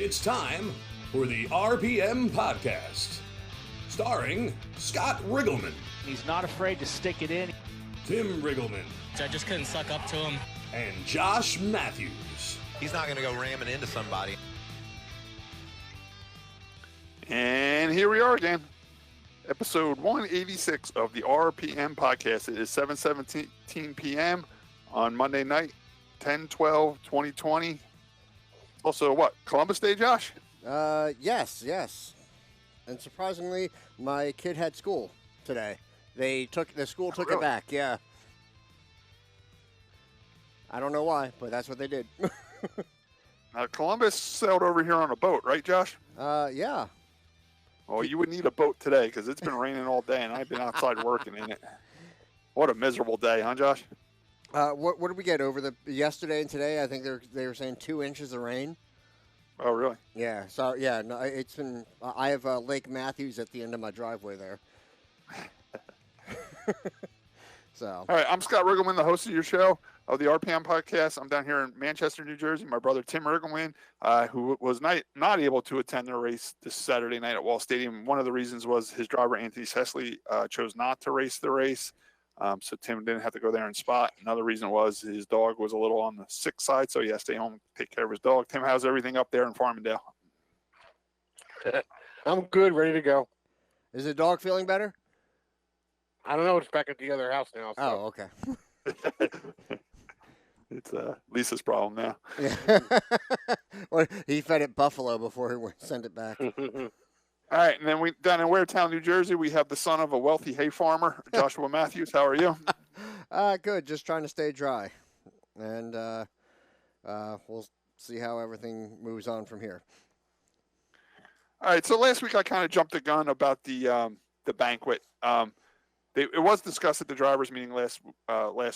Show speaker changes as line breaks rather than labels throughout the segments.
It's time for the RPM Podcast, starring Scott Riggleman.
He's not afraid to stick it in.
Tim Riggleman.
I just couldn't suck up to him.
And Josh Matthews.
He's not going to go ramming into somebody.
And here we are again. Episode 186 of the RPM Podcast. It is 7:17 p.m. on Monday night, 10/12/2020. Also, what, Columbus Day, Josh?
Yes. And surprisingly, my kid had school today. The school took it back, yeah. I don't know why, but that's what they did.
Columbus sailed over here on a boat, right, Josh?
Yeah.
Well, you would need a boat today because it's been raining all day, and I've been outside working in it. What a miserable day, huh, Josh?
What did we get over yesterday and today? I think they were saying 2 inches of rain.
Oh, really?
Yeah. So yeah, no, it's been. I have Lake Matthews at the end of my driveway there. So.
All right, I'm Scott Riggleman, the host of your show of the RPM Podcast. I'm down here in Manchester, New Jersey. My brother Tim Riggleman, who was not able to attend the race this Saturday night at Wall Stadium. One of the reasons was his driver Anthony Sesley chose not to race the race. So Tim didn't have to go there and spot. Another reason was his dog was a little on the sick side, so he has to stay home and take care of his dog. Tim, how's everything up there in Farmingdale?
I'm good, ready to go.
Is the dog feeling better?
I don't know. It's back at the other house now. So.
Oh, okay.
It's Lisa's problem now.
Yeah. Well, he fed it buffalo before he sent it back.
All right, and then down in Waretown, New Jersey, we have the son of a wealthy hay farmer, Joshua Matthews. How are you?
Good. Just trying to stay dry, and we'll see how everything moves on from here.
All right. So last week I kind of jumped the gun about the banquet. It was discussed at the drivers' meeting last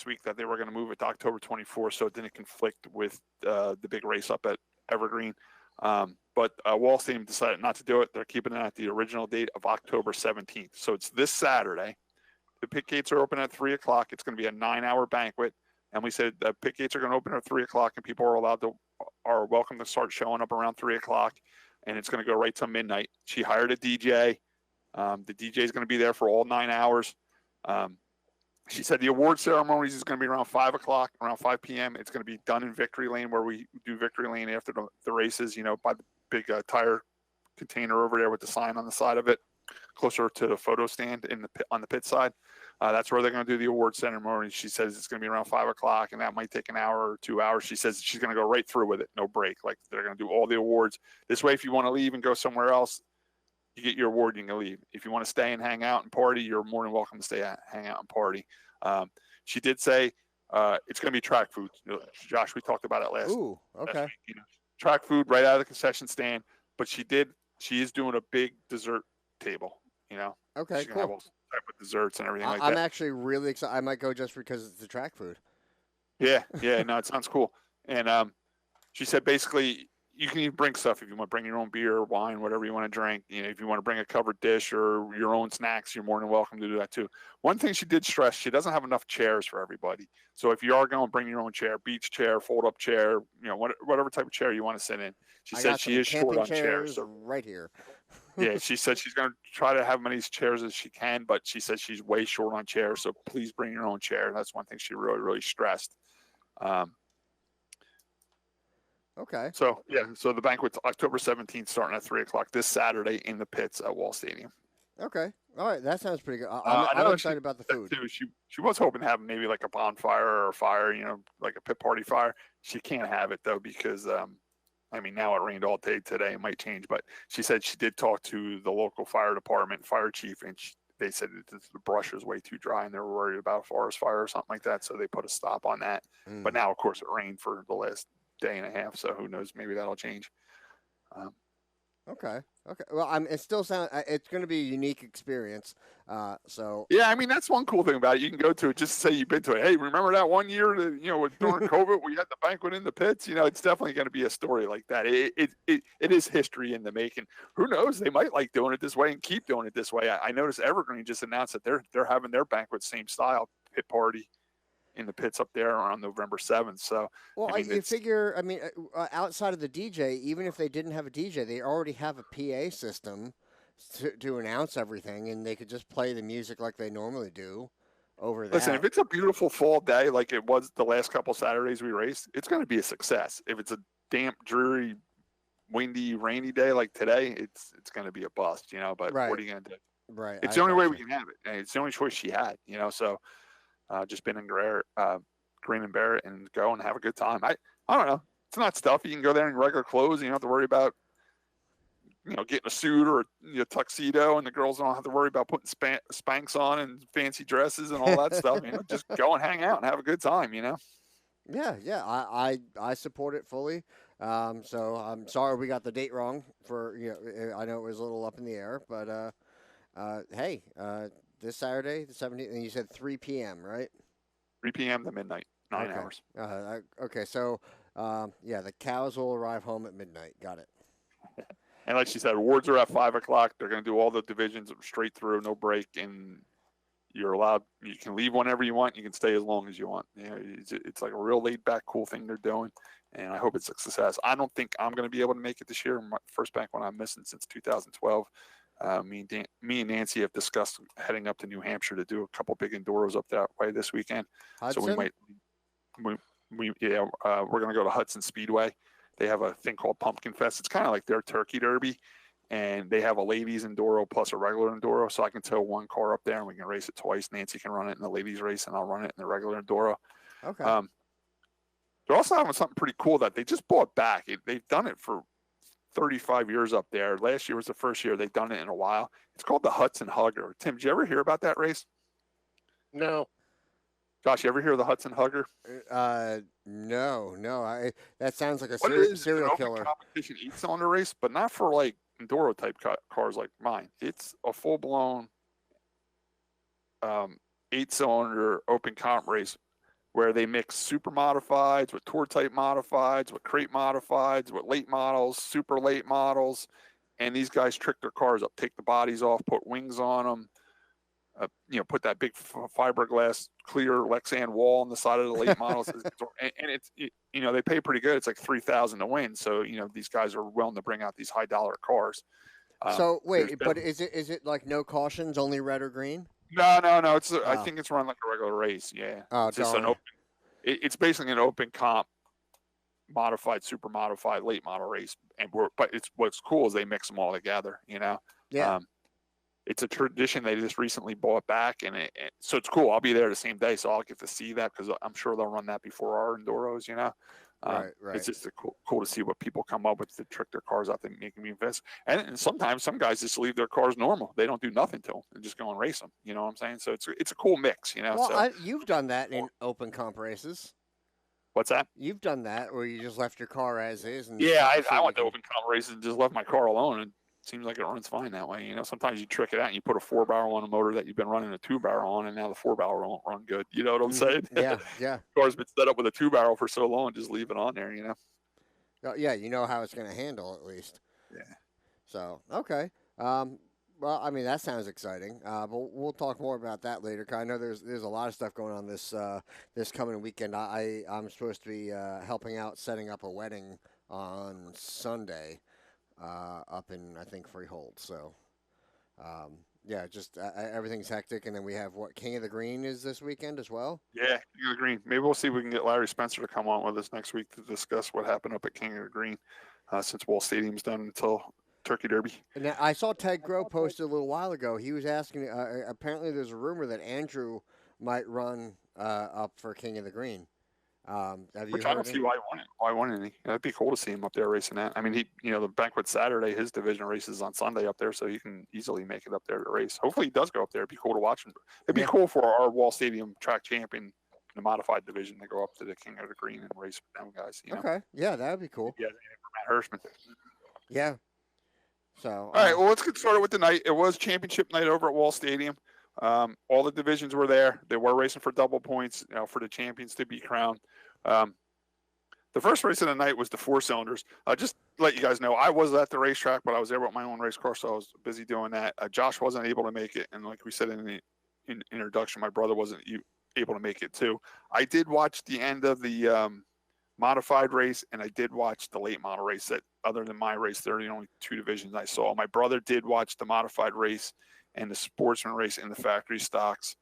week that they were going to move it to October 24th, so it didn't conflict with the big race up at Evergreen. But Wall Stadium decided not to do it. They're keeping it at the original date of October 17th. So it's this Saturday. The pit gates are open at 3 o'clock. It's going to be a 9-hour banquet. And we said the pit gates are going to open at 3 o'clock, and people are welcome to start showing up around 3 o'clock. And it's going to go right till midnight. She hired a DJ. The DJ is going to be there for all 9 hours. She said the award ceremonies is going to be around 5 o'clock, around 5 p.m. It's going to be done in Victory Lane, where we do Victory Lane after the races, by the big tire container over there with the sign on the side of it, closer to the photo stand on the pit side. That's where they're going to do the award ceremony. She says it's going to be around 5 o'clock, and that might take an hour or 2 hours. She says she's going to go right through with it, no break. Like, they're going to do all the awards. This way, if you want to leave and go somewhere else, you get your award, you can leave. If you want to stay and hang out and party, you're more than welcome to hang out and party. She did say it's going to be track food. Josh, we talked about it last week.
Ooh, okay.
Track food right out of the concession stand. But she is doing a big dessert table,
Okay,
She's
cool.
gonna have all type of desserts and everything like that.
I'm actually really excited. I might go just because it's the track food.
Yeah, no, it sounds cool. And she said basically you can even bring stuff if you want to bring your own beer, wine, whatever you want to drink. If you want to bring a covered dish or your own snacks, you're more than welcome to do that too. One thing she did stress, she doesn't have enough chairs for everybody. So if you are going, bring your own chair, beach chair, fold-up chair, whatever type of chair you want to sit in. She said she is short on chairs. So,
right here.
yeah, she said she's going to try to have many chairs as she can, but she said she's way short on chairs. So please bring your own chair. That's one thing she really, really stressed.
Okay.
So the banquet's October 17th, starting at 3 o'clock this Saturday in the pits at Wall Stadium.
Okay. All right. That sounds pretty good. I'm excited about the food.
Too. She was hoping to have maybe like a bonfire or a fire, like a pit party fire. She can't have it though because, now it rained all day today. It might change, but she said she did talk to the local fire department, fire chief, and they said the brush was way too dry and they were worried about a forest fire or something like that. So they put a stop on that. But now, of course, it rained for the last day and a half, so who knows? Maybe that'll change.
Okay. Well, it still sounds. It's going to be a unique experience. So
yeah, that's one cool thing about it. You can go to it just to say you've been to it. Hey, remember that one year that during COVID we had the banquet in the pits? It's definitely going to be a story like that. It is history in the making. Who knows? They might like doing it this way and keep doing it this way. I noticed Evergreen just announced that they're having their banquet same style pit party in the pits up there on November 7th. So,
Well,
I mean,
you figure, outside of the DJ, even if they didn't have a DJ, they already have a PA system to announce everything, and they could just play the music like they normally do over that.
Listen, if it's a beautiful fall day like it was the last couple Saturdays we raced, it's going to be a success. If it's a damp, dreary, windy, rainy day like today, it's going to be a bust, But
Right.
what are you going to do?
Right.
It's the only way we can have it. And it's the only choice she had, So just been in grin and bear it and go and have a good time. I don't know. It's not stuff. You can go there in regular clothes. You don't have to worry about getting a suit or a tuxedo, and the girls don't have to worry about putting Spanx on and fancy dresses and all that stuff. Just go and hang out and have a good time.
Yeah. I support it fully. So I'm sorry we got the date wrong. I know it was a little up in the air, but hey, this Saturday, the 17th, and you said 3 p.m., right?
3 p.m. to midnight, 9 hours.
Okay, so the cows will arrive home at midnight. Got it.
And like she said, awards are at 5 o'clock. They're going to do all the divisions straight through, no break, and you're allowed. You can leave whenever you want. You can stay as long as you want. It's like a real laid-back, cool thing they're doing, and I hope it's a success. I don't think I'm going to be able to make it this year. My first bank one I'm missing since 2012. Me and Nancy have discussed heading up to New Hampshire to do a couple big enduros up that way this weekend.
Hudson?
So we're going to go to Hudson Speedway. They have a thing called Pumpkin Fest. It's kind of like their Turkey Derby, and they have a ladies enduro plus a regular enduro. So I can tow one car up there and we can race it twice. Nancy can run it in the ladies race and I'll run it in the regular enduro.
Okay.
They're also having something pretty cool that they just bought back. They've done it for 35 years up there. Last year was the first year they've done it in a while. It's called the Hudson Hugger. Tim, did you ever hear about that race?
No.
Josh, you ever hear of the Hudson Hugger?
No. That sounds like a serial killer.
Competition 8-cylinder race, but not for like enduro type cars like mine. It's a full blown 8-cylinder open comp race where they mix super modifieds with tour type modifieds, with crate modifieds, with late models, super late models, and these guys trick their cars up, take the bodies off, put wings on them. Put that big fiberglass clear Lexan wall on the side of the late models, and it's they pay pretty good. It's like $3,000 to win. So these guys are willing to bring out these high dollar cars.
So wait, but is it like no cautions, only red or green?
No. I think it's run like a regular race. Yeah.
Oh,
it's just an open. It's basically an open comp, modified, super modified late model race, but what's cool is they mix them all together.
Yeah.
It's a tradition they just recently bought back, and so it's cool. I'll be there the same day, so I'll get to see that because I'm sure they'll run that before our enduros.
Right.
It's just cool to see what people come up with to trick their cars out to make them invest. And sometimes some guys just leave their cars normal; they don't do nothing to them and just go and race them. You know what I'm saying? So it's a cool mix.
Well, you've done that in open comp races.
What's that?
You've done that where you just left your car as is. And
I went to open comp races and just left my car alone, and it seems like it runs fine that way. Sometimes you trick it out and you put a 4-barrel on a motor that you've been running a 2-barrel on, and now the 4-barrel won't run good. You know what I'm saying?
Yeah.
Car's been set up with a 2-barrel for so long, just leave it on there.
Yeah, you know how it's going to handle at least.
Yeah.
So okay. Well, I mean that sounds exciting. But we'll talk more about that later. 'Cause I know there's a lot of stuff going on this coming weekend. I'm supposed to be helping out setting up a wedding on Sunday up in I think Freehold. So just everything's hectic, and then we have King of the Green is this weekend as well.
Yeah, King of the Green. Maybe we'll see if we can get Larry Spencer to come on with us next week to discuss what happened up at King of the Green since Wall Stadium's done until Turkey Derby.
And I saw Ted Groh posted a little while ago. He was asking. Apparently, there's a rumor that Andrew might run up for King of the Green. Have you
Which I don't see why wouldn't he? That'd be cool to see him up there racing that. I mean, the Banquet Saturday, his division races on Sunday up there, so he can easily make it up there to race. Hopefully, he does go up there. It'd be cool to watch him. It'd be cool for our Wall Stadium track champion, the modified division, to go up to the King of the Green and race with them guys.
Okay, yeah, that would be cool.
Yeah, for Matt Hirschman.
Yeah. So.
All right, well, let's get started with the night. It was championship night over at Wall Stadium. All the divisions were there. They were racing for double points, for the champions to be crowned. The first race of the night was the 4-cylinders. Just to let you guys know, I was at the racetrack, but I was there with my own race car, so I was busy doing that. Josh wasn't able to make it, and like we said in the introduction, my brother wasn't able to make it too. I did watch the end of the modified race, and I did watch the late model race. That other than my race, they're the only two divisions I saw. My brother did watch the modified race and the Sportsman race in the factory stocks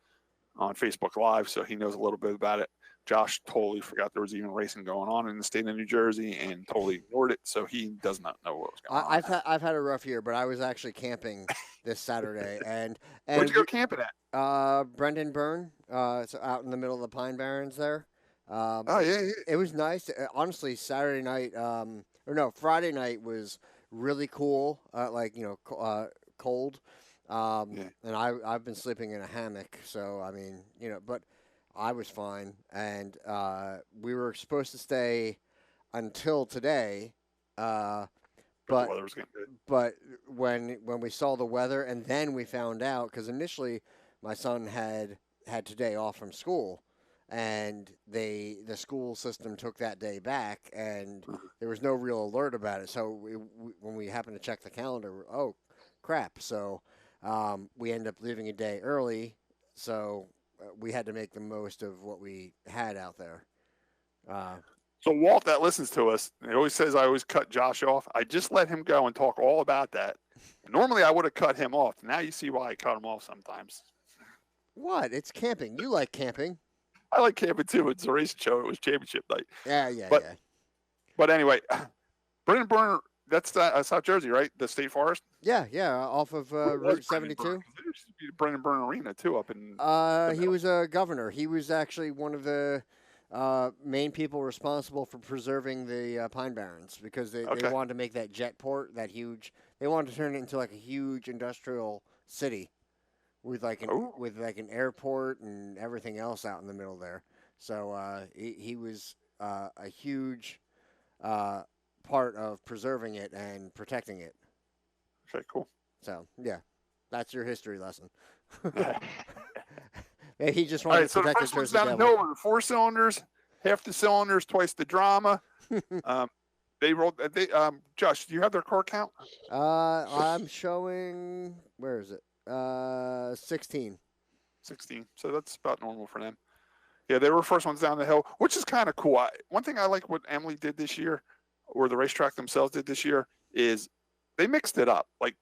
on Facebook Live, so he knows a little bit about it. Josh totally forgot there was even racing going on in the state of New Jersey and totally ignored it, so he does not know what was going on.
I've had a rough year, but I was actually camping this Saturday, and
Where'd you go camping at?
Brendan Byrne, it's out in the middle of the Pine Barrens there.
Oh yeah.
It was nice. Honestly, Friday night was really cool. Cold. And I've been sleeping in a hammock, so I mean, but I was fine, and we were supposed to stay until today,
The weather was getting good.
but when we saw the weather, and then we found out, because initially my son had today off from school, and the school system took that day back, and there was no real alert about it. So when we happened to check the calendar, oh crap! So we ended up leaving a day early, so we had to make the most of what we had out there.
So Walt, that listens to us, he always says I always cut Josh off. I just let him go and talk all about that. Normally I would have cut him off. Now you see why I cut him off sometimes.
What? It's camping. You like camping.
I like camping too. It's a racing show. It was championship night.
Yeah.
But anyway, Brendan Byrne, that's South Jersey, right? The State Forest?
Yeah, off of Route 72.
There used to be the Brendan Byrne Arena too up in.
He was a governor. He was actually one of the main people responsible for preserving the Pine Barrens, because they wanted to make that jet port, that huge. They wanted to turn it into like a huge industrial city with like an airport and everything else out in the middle there. So he was a huge part of preserving it and protecting it.
Okay, cool.
So yeah, that's your history lesson. He just wanted to protect
the first one's down the hill with 4 cylinders, half the cylinders, twice the drama. They rolled. Josh, do you have their car count?
I'm showing. Where is it? 16.
16. So that's about normal for them. Yeah, they were first ones down the hill, which is kind of cool. One thing I like what Emily did this year, or the racetrack themselves did this year, is they mixed it up. Like,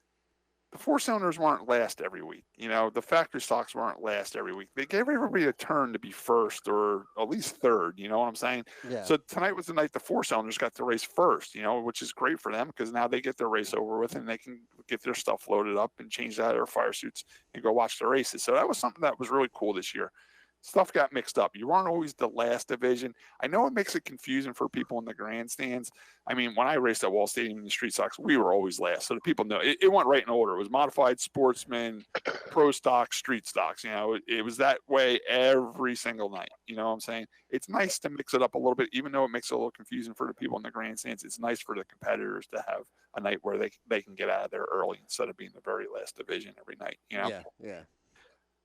the 4 cylinders weren't last every week. The factory stocks weren't last every week. They gave everybody a turn to be first or at least third. You know what I'm saying?
Yeah.
So tonight was the night the 4 cylinders got to race first, which is great for them, because now they get their race over with and they can get their stuff loaded up and change out of their fire suits and go watch the races. So that was something that was really cool this year. Stuff got mixed up. You weren't always the last division. I know it makes it confusing for people in the grandstands. I mean, when I raced at Wall Stadium in the street stocks, we were always last. So the people know it went right in order. It was modified, Sportsman, pro stocks, street stocks. It was that way every single night. You know what I'm saying? It's nice to mix it up a little bit, even though it makes it a little confusing for the people in the grandstands. It's nice for the competitors to have a night where they can get out of there early instead of being the very last division every night.
Yeah.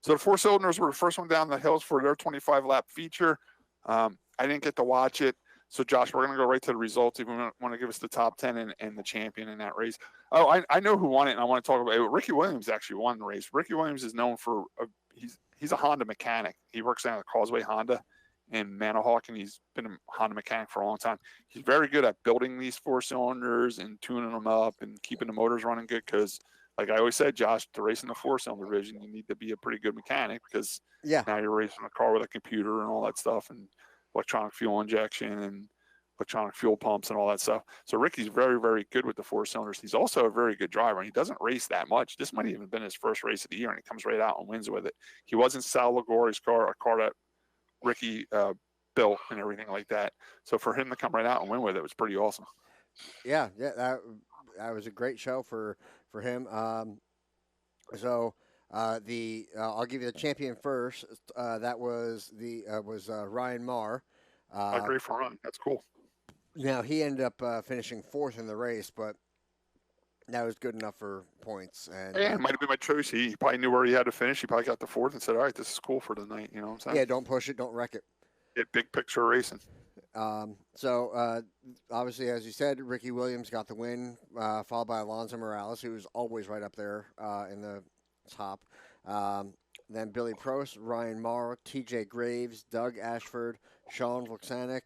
So the 4 cylinders were the first one down the hills for their 25-lap feature. I didn't get to watch it. So, Josh, we're going to go right to the results. If you want to give us the top 10 and the champion in that race. Oh, I know who won it, and I want to talk about it. Ricky Williams actually won the race. Ricky Williams is known for he's a Honda mechanic. He works down at Causeway Honda in Manahawk, and he's been a Honda mechanic for a long time. He's very good at building these 4 cylinders and tuning them up and keeping the motors running good, because – like I always said, Josh, to race in the 4-cylinder division, you need to be a pretty good mechanic, because now you're racing a car with a computer and all that stuff, and electronic fuel injection and electronic fuel pumps and all that stuff. So Ricky's very, very good with the 4 cylinders. He's also a very good driver, and he doesn't race that much. This might have even been his first race of the year, and he comes right out and wins with it. He was in Sal Ligori's car, a car that Ricky built and everything like that. So for him to come right out and win with it was pretty awesome.
Yeah, that was a great show for him. I'll give you the champion first. That was Ryan Marr.
Great for Ryan. That's cool.
Now he ended up finishing 4th in the race, but that was good enough for points. And
it might have been my choice. He probably knew where he had to finish. He probably got the 4th and said, "All right, this is cool for the night." You know what I'm saying?
Yeah, don't push it, don't wreck it.
Yeah, big picture racing.
Obviously, as you said, Ricky Williams got the win, followed by Alonso Morales, who was always right up there in the top. Then Billy Prost, Ryan Marr, T.J. Graves, Doug Ashford, Sean Volksanic,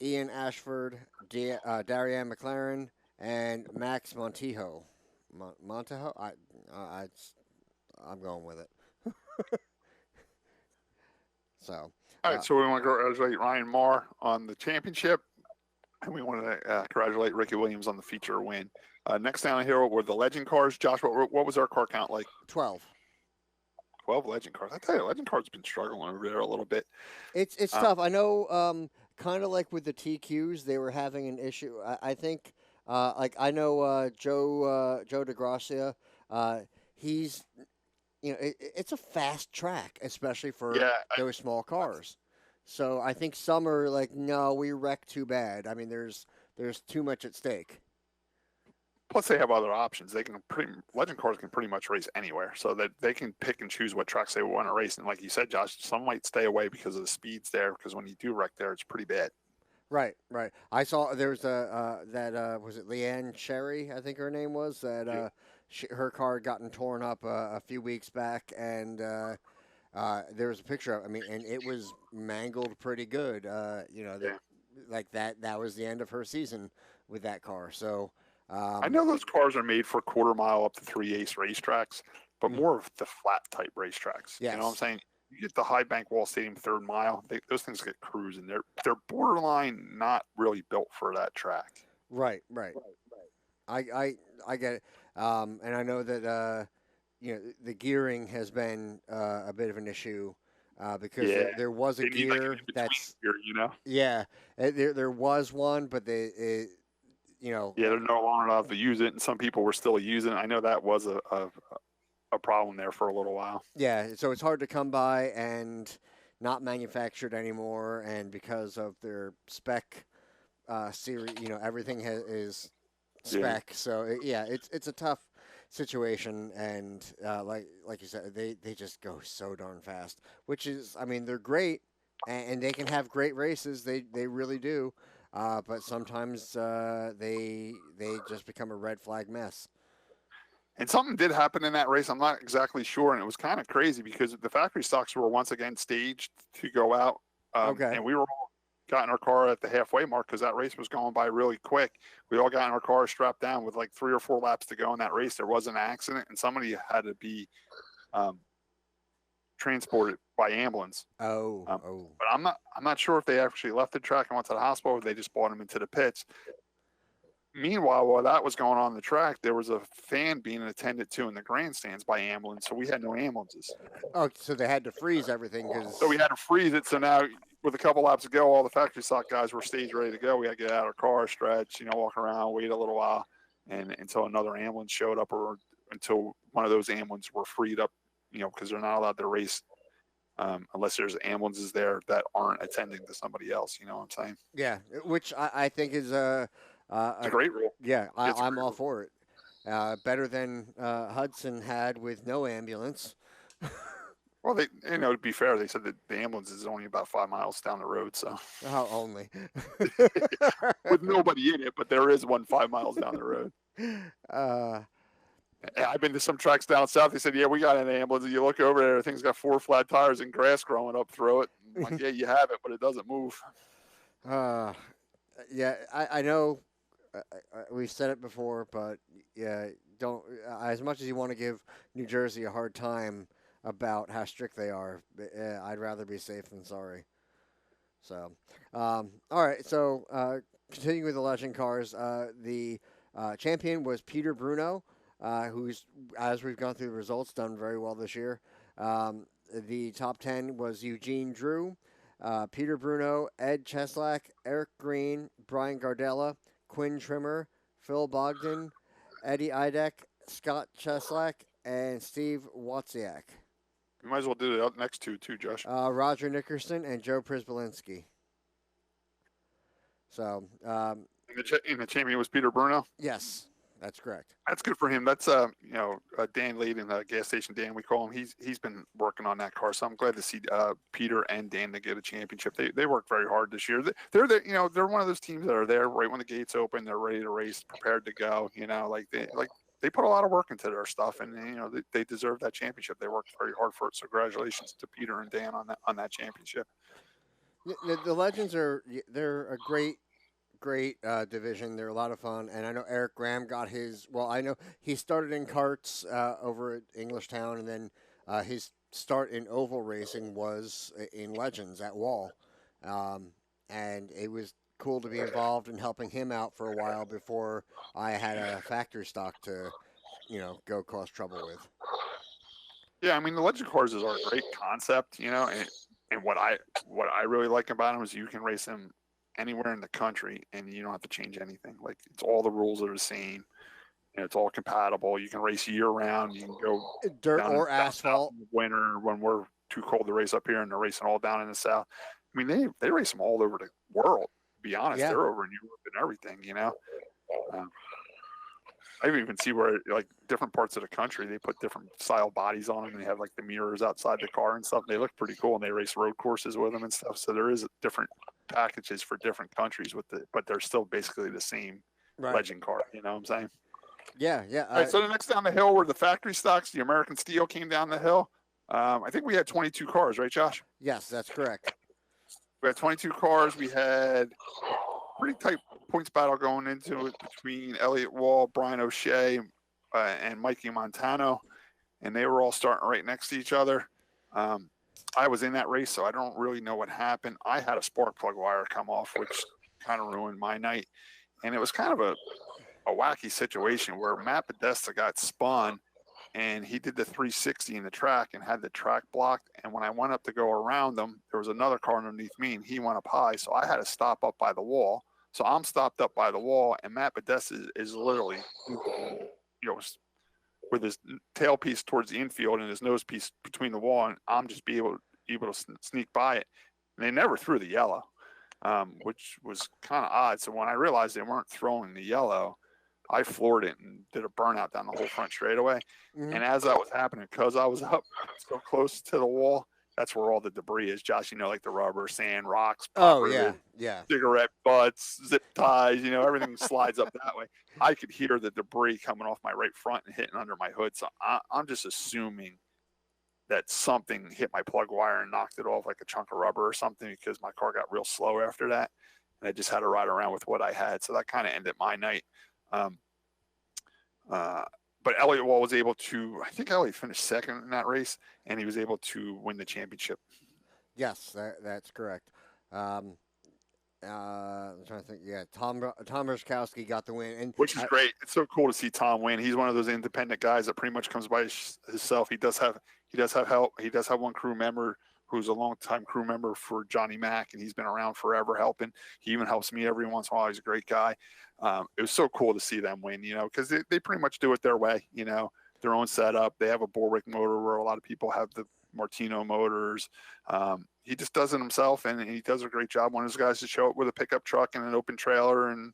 Ian Ashford, Darianne McLaren, and Max Montijo. Montijo? I'm going with it. So.
All right, so we want to congratulate Ryan Marr on the championship, and we want to congratulate Ricky Williams on the feature win. Next down here were the legend cars. Josh, what was our car count like?
12.
12 legend cars. I tell you, legend cars have been struggling over there a little bit.
It's tough. I know, kind of like with the TQs, they were having an issue. I think, I know Joe DeGracia. He's, it's a fast track, especially for those small cars. So I think some are like, no, we wrecked too bad. I mean, there's too much at stake.
Plus, they have other options. Legend cars can pretty much race anywhere, so that they can pick and choose what tracks they want to race. And like you said, Josh, some might stay away because of the speeds there. Because when you do wreck there, it's pretty bad.
Right. I saw there was was it Leanne Sherry? I think her name was that. Her car had gotten torn up a few weeks back, and there was a picture of it. I mean, and it was mangled pretty good. Like that. That was the end of her season with that car. So.
I know those cars are made for quarter mile up to 3/8 racetracks, but more of the flat type racetracks.
Yes.
You know what I'm saying? You get the high bank Wall Stadium third mile, those things get cruising. They're borderline not really built for that track.
Right. I get it. And I know that the gearing has been a bit of an issue because there was a gear that's
gear,
there was one, but they're
no longer allowed to use it, and some people were still using it. I know that was a problem there for a little while.
Yeah, so it's hard to come by and not manufactured anymore, and because of their spec series, everything is spec. So it's a tough situation, and like you said, they just go so darn fast. Which is, I mean, they're great, and they can have great races. They really do. But sometimes they just become a red flag mess.
And something did happen in that race. I'm not exactly sure, and it was kind of crazy because the factory stocks were once again staged to go out. And we were all got in our car at the halfway mark because that race was going by really quick. We all got in our car strapped down with like 3 or 4 laps to go in that race. There was an accident, and somebody had to be transported by ambulance. But I'm not sure if they actually left the track and went to the hospital, or they just brought him into the pits. Meanwhile, while that was going on the track, there was a fan being attended to in the grandstands by ambulance, so we had no ambulances.
Oh, so they had to freeze everything
So we had to freeze it. So now, with a couple laps to go, all the factory stock guys were stage ready to go. We had to get out of our car, stretch, walk around, wait a little while, and until another ambulance showed up, or until one of those ambulances were freed up, because they're not allowed to race unless there's ambulances there that aren't attending to somebody else. You know what I'm saying?
Yeah, which I think is it's
a great rule.
Yeah, I'm all for it. Better than Hudson had with no ambulance.
Well, to be fair, they said that the ambulance is only about 5 miles down the road, so.
Oh, only.
With nobody in it, but there is one 5 miles down the road. I've been to some tracks down south. They said, yeah, we got an ambulance. And you look over there, thing's got 4 flat tires and grass growing up through it. I'm like, yeah, you have it, but it doesn't move.
Yeah, I know we've said it before, but yeah, don't, as much as you want to give New Jersey a hard time about how strict they are, I'd rather be safe than sorry. So, all right, so continuing with the legend cars, the champion was Peter Bruno, who's, as we've gone through the results, done very well this year. The top 10 was Eugene Drew, Peter Bruno, Ed Cheslak, Eric Green, Brian Gardella, Quinn Trimmer, Phil Bogdan, Eddie Idek, Scott Cheslak, and Steve Wozniak.
You might as well do the next two, too, Josh.
Roger Nickerson and Joe Prisbalinski. So,
and the champion was Peter Bruno?
Yes, that's correct.
That's good for him. That's Dan Layden, Gas Station Dan, we call him. He's been working on that car, so I'm glad to see Peter and Dan to get a championship. They worked very hard this year. They're one of those teams that are there right when the gates open. They're ready to race, prepared to go. they put a lot of work into their stuff, and they deserve that championship. They worked very hard for it. So congratulations to Peter and Dan on that championship.
The Legends they're a great division. They're a lot of fun, and I know Eric Graham got his. Well, I know he started in karts over at Englishtown, and then his start in oval racing was in Legends at Wall, and it was cool to be involved in helping him out for a while before I had a factory stock to, go cause trouble with.
Yeah, I mean the Legend cars are a great concept, and what I really like about them is you can race them anywhere in the country and you don't have to change anything. Like it's all the rules are the same. And it's all compatible. You can race year round. You can go
dirt or asphalt
in the winter when we're too cold to race up here, and they're racing all down in the south. I mean, they race them all over the world. To be honest,
Yeah.
they're over in Europe and everything. I even see where like different parts of the country they put different style bodies on them, and they have like the mirrors outside the car and stuff. They look pretty cool, and they race road courses with them and stuff. So there is different packages for different countries but they're still basically the same Legend car. You know what I'm saying?
Yeah.
All right, so the next down the hill were the factory stocks. The American Steel came down the hill. I think we had 22 cars, right, Josh?
Yes, that's correct.
We had 22 cars. We had pretty tight points battle going into it between Elliott Wall, Brian O'Shea, and Mikey Montano, and they were all starting right next to each other. I was in that race, so I don't really know what happened. I had a spark plug wire come off, which kind of ruined my night, and it was kind of a wacky situation where Matt Podesta got spun and he did the 360 in the track and had the track blocked. And when I went up to go around him, there was another car underneath me and he went up high. So I had to stop up by the wall. So I'm stopped up by the wall and Matt Podesta is literally, with his tailpiece towards the infield and his nose piece between the wall. And I'm just able to sneak by it. And they never threw the yellow, which was kind of odd. So when I realized they weren't throwing the yellow, I floored it and did a burnout down the whole front straightaway. Mm-hmm. And as that was happening, because I was up so close to the wall, that's where all the debris is, Josh. Like the rubber, sand, rocks.
Yeah.
Cigarette butts, zip ties. Everything slides up that way. I could hear the debris coming off my right front and hitting under my hood. So I'm just assuming that something hit my plug wire and knocked it off like a chunk of rubber or something, because my car got real slow after that. And I just had to ride around with what I had. So that kind of ended my night. But Elliott Wall was able to, I think Elliott finished second in that race, and he was able to win the championship.
Yes, that's correct. I'm trying to think. Yeah, Tom Ruszkowski got the win,
which is great. It's so cool to see Tom win. He's one of those independent guys that pretty much comes by himself. He does have help. He does have one crew member who's a longtime crew member for Johnny Mack, and he's been around forever helping. He even helps me every once in a while. He's a great guy. It was so cool to see them win, because they pretty much do it their way, their own setup. They have a Borwick motor where a lot of people have the Martino motors. He just does it himself, and he does a great job. One of those guys to show up with a pickup truck and an open trailer and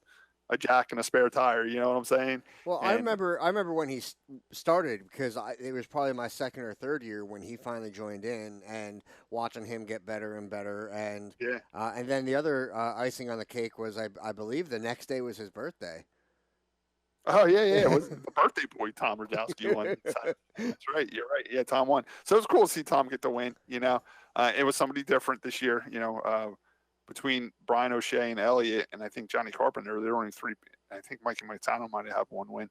a jack and a spare tire. You know what I'm saying?
Well, I remember when he started, because it was probably my second or third year when he finally joined in, and watching him get better and better. And and then the other icing on the cake was I believe the next day was his birthday.
Oh yeah, it was the birthday boy Tom Radowski won. That's right, you're right. Yeah, Tom won. So it was cool to see Tom get the win. It was somebody different this year. Between Brian O'Shea and Elliott, and I think Johnny Carpenter, there were only three. I think Mikey Montano might have one win,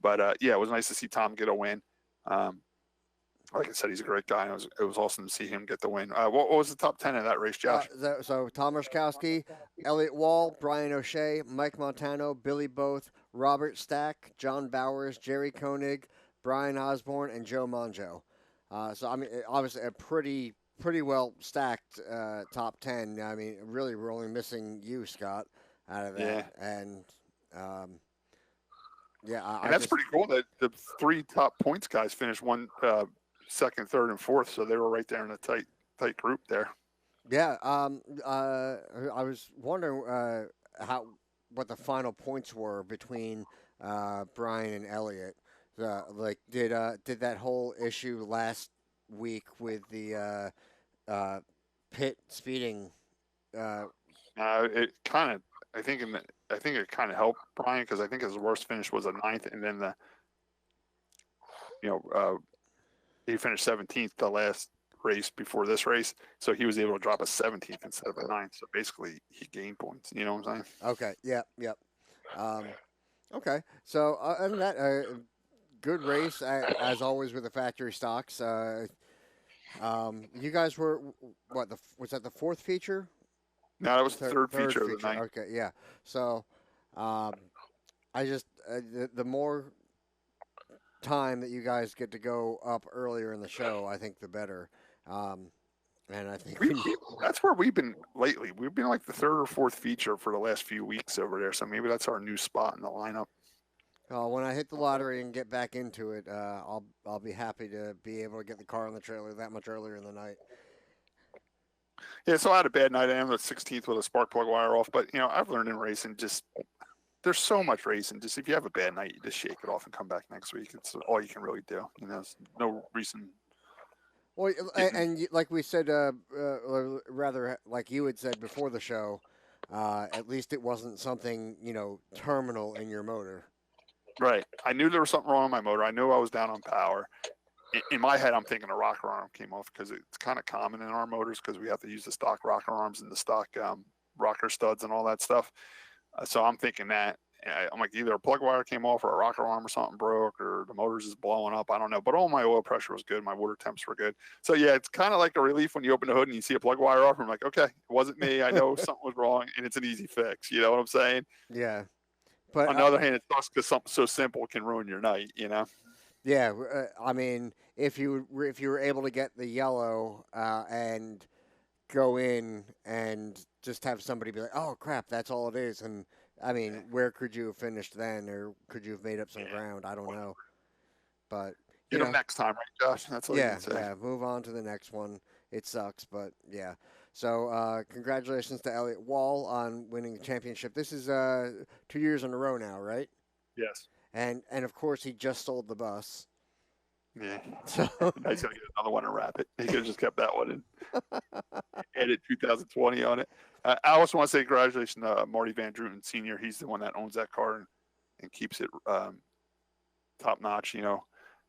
but it was nice to see Tom get a win. Like I said, he's a great guy. It was awesome to see him get the win. What was the top 10 of that race, Josh?
So Tom Ruszkowski, Elliott Wall, Brian O'Shea, Mike Montano, Billy Both, Robert Stack, John Bowers, Jerry Koenig, Brian Osborne, and Joe Monjo. So I mean, obviously a pretty well stacked top 10. I mean, really, we're only missing you, Scott, out of that.
Yeah.
And
that's pretty cool that the three top points guys finished second, third, and fourth, so they were right there in a tight group there.
Yeah. I was wondering what the final points were between Brian and Elliott. Did that whole issue last week with the pit speeding?
It kind of, I think it kind of helped Brian, because I think his worst finish was a ninth, and then he finished 17th the last race before this race, so he was able to drop a 17th instead of a 9th. So basically, he gained points. You know what I'm saying?
Okay. Yep. Okay. So other than that, good race as always with the factory stocks. You guys were was that the fourth feature?
No, that was the third feature of the night.
Okay, yeah. So, I just the more time that you guys get to go up earlier in the show, I think the better. And I think
that's where we've been lately. We've been like the third or fourth feature for the last few weeks over there. So maybe that's our new spot in the lineup.
When I hit the lottery and get back into it, I'll be happy to be able to get the car on the trailer that much earlier in the night.
Yeah, so I had a bad night. I am the 16th with a spark plug wire off, but I've learned in racing there's so much racing. Just if you have a bad night, you just shake it off and come back next week. It's all you can really do. There's no reason.
Well, and like we said, rather like you had said before the show, at least it wasn't something terminal in your motor.
Right. I knew there was something wrong with my motor. I knew I was down on power. In my head, I'm thinking a rocker arm came off because it's kind of common in our motors because we have to use the stock rocker arms and the stock rocker studs and all that stuff. So I'm thinking that. I'm like, either a plug wire came off or a rocker arm or something broke or the motor's just blowing up. I don't know. But all my oil pressure was good. My water temps were good. So, yeah, it's kind of like a relief when you open the hood and you see a plug wire off. I'm like, okay, it wasn't me. I know something was wrong, and it's an easy fix. You know what I'm saying?
Yeah. But
on the other hand, it sucks because something so simple can ruin your night,
Yeah, I mean, if you were able to get the yellow and go in and just have somebody be like, "Oh crap, that's all it is," and I mean, where could you have finished then, or could you have made up some ground? I don't know, but
next time, right, Josh? That's all you can say.
Yeah, move on to the next one. It sucks, but yeah. So congratulations to Elliott Wall on winning the championship. This is 2 years in a row now, right?
Yes.
And of course he just sold the bus.
Yeah. So he's gonna get another one and wrap it. He could have just kept that one in. Added 2020 on it. I also want to say congratulations to Marty Van Druten Sr. He's the one that owns that car and keeps it top notch.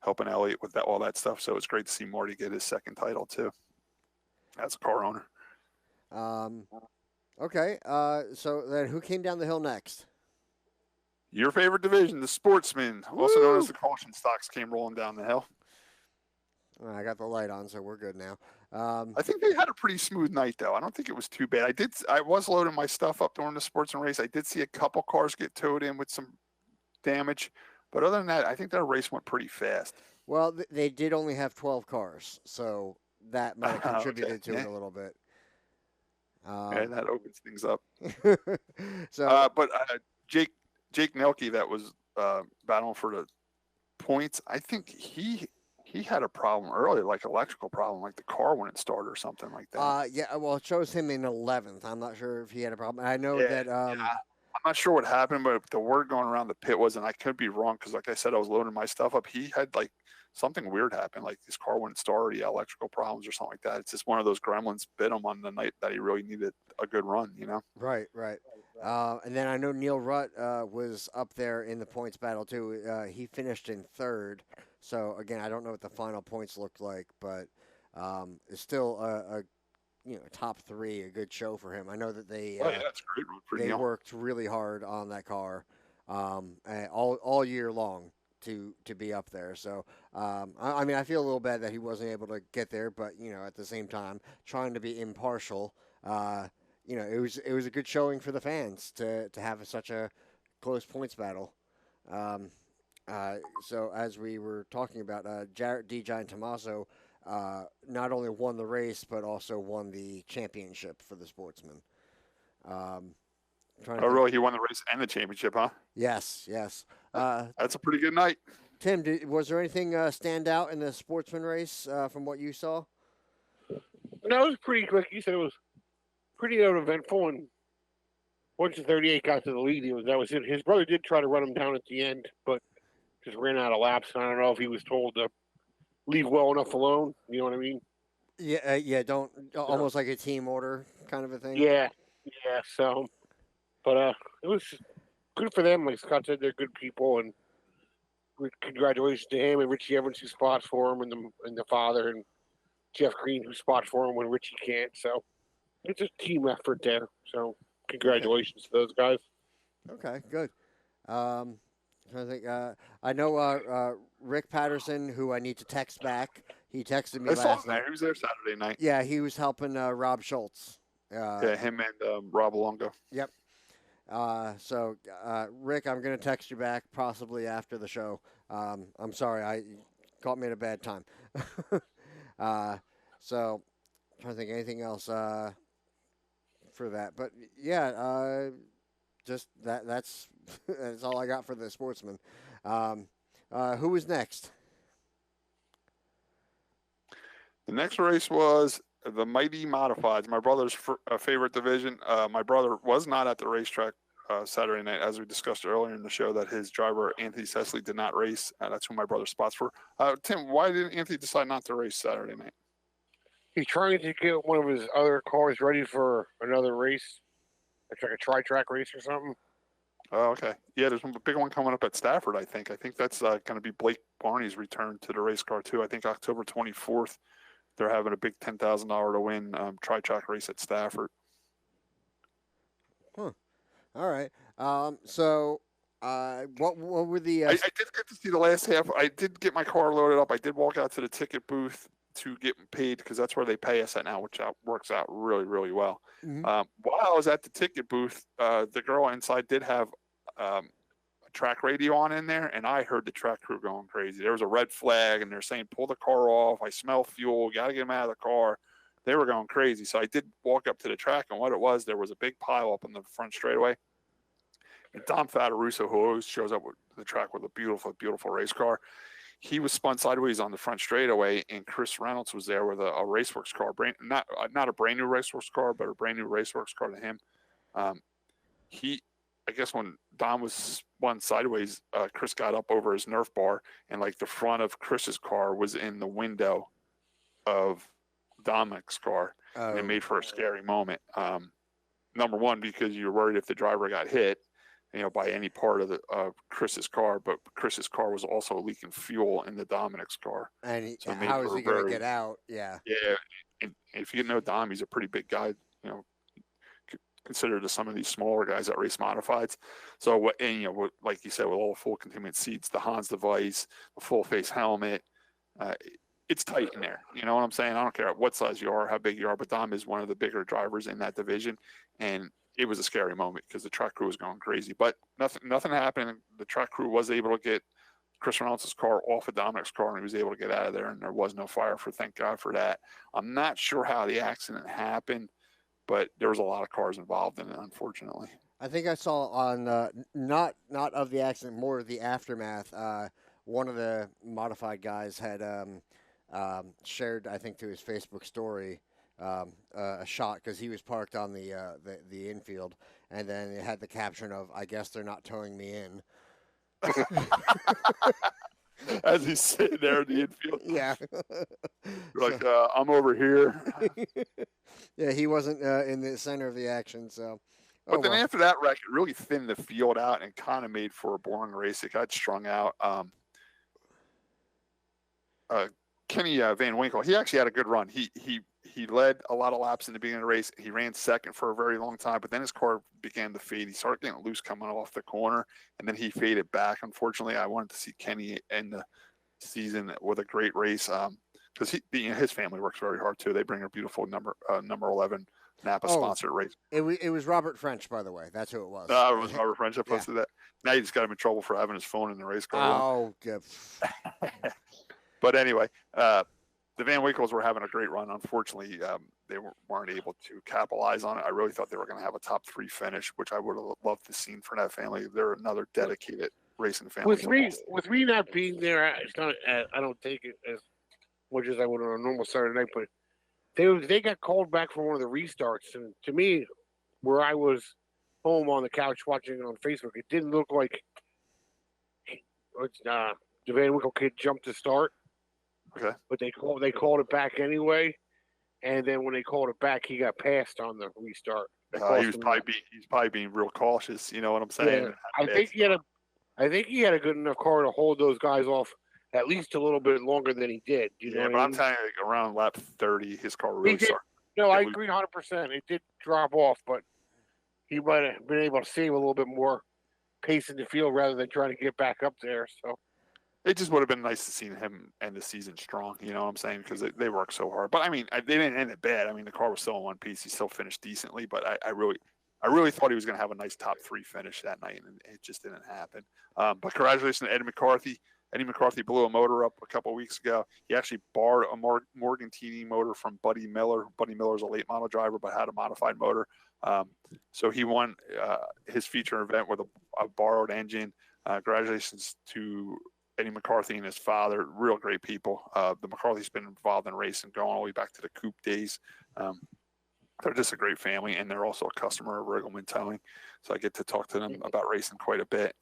Helping Elliott with all that stuff. So it's great to see Marty get his second title too, as a car owner.
Okay. So then, who came down the hill next?
Your favorite division, the Sportsman, also known as the caution stocks, came rolling down the hill.
I got the light on, so we're good now.
I think they had a pretty smooth night, though. I don't think it was too bad. I was loading my stuff up during the Sportsman race. I did see a couple cars get towed in with some damage, but other than that, I think that race went pretty fast.
Well, they did only have 12 cars, so that might have contributed to it a little bit.
Yeah, that opens things up.
So,
but Jake Nelke, that was battling for the points, I think he had a problem earlier, like electrical problem, like the car wouldn't start or something like that.
Yeah, well, it shows him in 11th. I'm not sure if he had a problem. I know that.
I'm not sure what happened, but the word going around the pit was, and I could be wrong because, like I said, I was loading my stuff up. He had like something weird happen, like his car wouldn't start, he had electrical problems or something like that. It's just one of those gremlins bit him on the night that he really needed a good run,
Right. And then I know Neil Rutt was up there in the points battle too. He finished in third. So again, I don't know what the final points looked like, but it's still a top three, a good show for him. I know that they
that's great for
they
Neil.
worked really hard on that car all year long to be up there. So I mean, I feel a little bad that he wasn't able to get there, but at the same time, trying to be impartial. It was a good showing for the fans to have such a close points battle. So as we were talking about, Jarrett D. Giant Tommaso not only won the race but also won the championship for the Sportsman.
Really? He won the race and the championship, huh?
Yes.
That's a pretty good night.
Tim, was there anything stand out in the Sportsman race from what you saw?
No, it was pretty, like you said, it was pretty uneventful. And once the 38 got to the lead, that was it. His brother did try to run him down at the end, but just ran out of laps. And I don't know if he was told to leave well enough alone. You know what I mean?
Yeah. Don't almost like a team order kind of a thing.
Yeah. So, but it was good for them. Like Scott said, they're good people, and congratulations to him and Richie Evans who spots for him, and the father, and Jeff Green who spots for him when Richie can't. So it's a team effort there. So congratulations to those guys.
Okay, good. I think I know Rick Patterson, who I need to text back. He texted me
I saw
last
him there.
night.
He was there Saturday night.
Yeah, he was helping Rob Schultz.
Yeah, him and Rob Longo.
Yep. So, Rick, I'm going to text you back possibly after the show. I'm sorry, I caught me at a bad time. So, I'm trying to think anything else for that. But yeah, just that's that's all I got for the Sportsman. Who was next?
The next race was the Mighty Modifieds, my brother's favorite division. My brother was not at the racetrack Saturday night, as we discussed earlier in the show, that his driver, Anthony Cecily, did not race. That's who my brother spots for. Tim, why did Anthony decide not to race Saturday night?
He's trying to get one of his other cars ready for another race. It's like a tri-track race or something.
Oh, okay. Yeah, there's a big one coming up at Stafford, I think. I think that's going to be Blake Barney's return to the race car, too. I think October 24th. They're having a big $10,000 to win tri-track race at Stafford.
Huh. All right. So, what were the?
I did get to see the last half. I did get my car loaded up. I did walk out to the ticket booth to get paid because that's where they pay us at now, which works out really, really well.
Mm-hmm.
While I was at the ticket booth, the girl inside did have a track radio on in there, and I heard the track crew going crazy. There was a red flag, and they're saying, pull the car off. I smell fuel. Got to get them out of the car. They were going crazy. So I did walk up to the track, and what it was, there was a big pile up in the front straightaway. And Dom Fataruso, who always shows up with the track with a beautiful, beautiful race car, he was spun sideways on the front straightaway, and Chris Reynolds was there with a Raceworks car, not a brand new Raceworks car, but a brand new Raceworks car to him. I guess when Dom was spun sideways, Chris got up over his Nerf bar, and like the front of Chris's car was in the window of Dominic's car, and it made for a scary moment. Number one, because you're worried if the driver got hit, by any part of Chris's car, but Chris's car was also leaking fuel in the Dominic's car.
And
so
how is he going to get out? Yeah.
Yeah. And if you know Dom, he's a pretty big guy, considered to some of these smaller guys that race modifieds. So like you said, with all the full containment seats, the Hans device, the full face helmet, it's tight in there. You know what I'm saying? I don't care what size you are, how big you are, but Dom is one of the bigger drivers in that division. And it was a scary moment because the track crew was going crazy, but nothing happened. The track crew was able to get Chris Reynolds' car off of Dominic's car, and he was able to get out of there, and there was no fire. Thank God for that. I'm not sure how the accident happened, but there was a lot of cars involved in it, unfortunately.
I think I saw on not of the accident, more of the aftermath. One of the modified guys had shared, I think, to his Facebook story, a shot because he was parked on the infield, and then it had the caption of, "I guess they're not towing me in."
As he's sitting there in the infield.
Yeah.
Like, I'm over here.
Yeah, he wasn't in the center of the action, so.
But then after that wreck, it really thinned the field out and kind of made for a boring race. It got strung out. Kenny Van Winkle, he actually had a good run. He led a lot of laps in the beginning of the race. He ran second for a very long time, but then his car began to fade. He started getting loose coming off the corner, and then he faded back. Unfortunately, I wanted to see Kenny end the season with a great race because his family works very hard too. They bring a beautiful number 11 Napa sponsored race.
It was Robert French, by the way. That's who it was.
It was Robert French that posted that. Now you just got him in trouble for having his phone in the race car.
Oh, good.
But anyway, the Van Winkles were having a great run. Unfortunately, they weren't able to capitalize on it. I really thought they were going to have a top 3 finish, which I would have loved to see for that family. They're another dedicated racing family.
With me not being there, it's not. I don't take it as much as I would on a normal Saturday night. But they got called back for one of the restarts, and to me, where I was home on the couch watching it on Facebook, it didn't look like the Van Winkle kid jumped to start.
Okay.
But they called it back anyway, and then when they called it back, he got passed on the restart.
He's probably being real cautious. You know what I'm saying?
Yeah, I think he had I think he had a good enough car to hold those guys off at least a little bit longer than he did. You know
Yeah,
what
but
I
I'm
mean?
telling you, like, around lap 30, his car
He
really
did.
started.
No, I
It was-
agree 100%. It did drop off, but he might have been able to save a little bit more pace in the field rather than trying to get back up there. So
It just would have been nice to see him end the season strong. You know what I'm saying? Because they worked so hard. But I mean, they didn't end it bad. I mean, the car was still in one piece. He still finished decently. But I really thought he was going to have a nice top 3 finish that night, and it just didn't happen. But congratulations to Eddie McCarthy. Eddie McCarthy blew a motor up a couple of weeks ago. He actually borrowed a Morgantini motor from Buddy Miller. Buddy Miller's a late model driver, but had a modified motor. So he won his feature event with a borrowed engine. Congratulations to Eddie McCarthy and his father. Real great people. The McCarthy's been involved in racing going all the way back to the Coupe days. They're just a great family, and they're also a customer of Riggleman Towing. So I get to talk to them about racing quite a bit,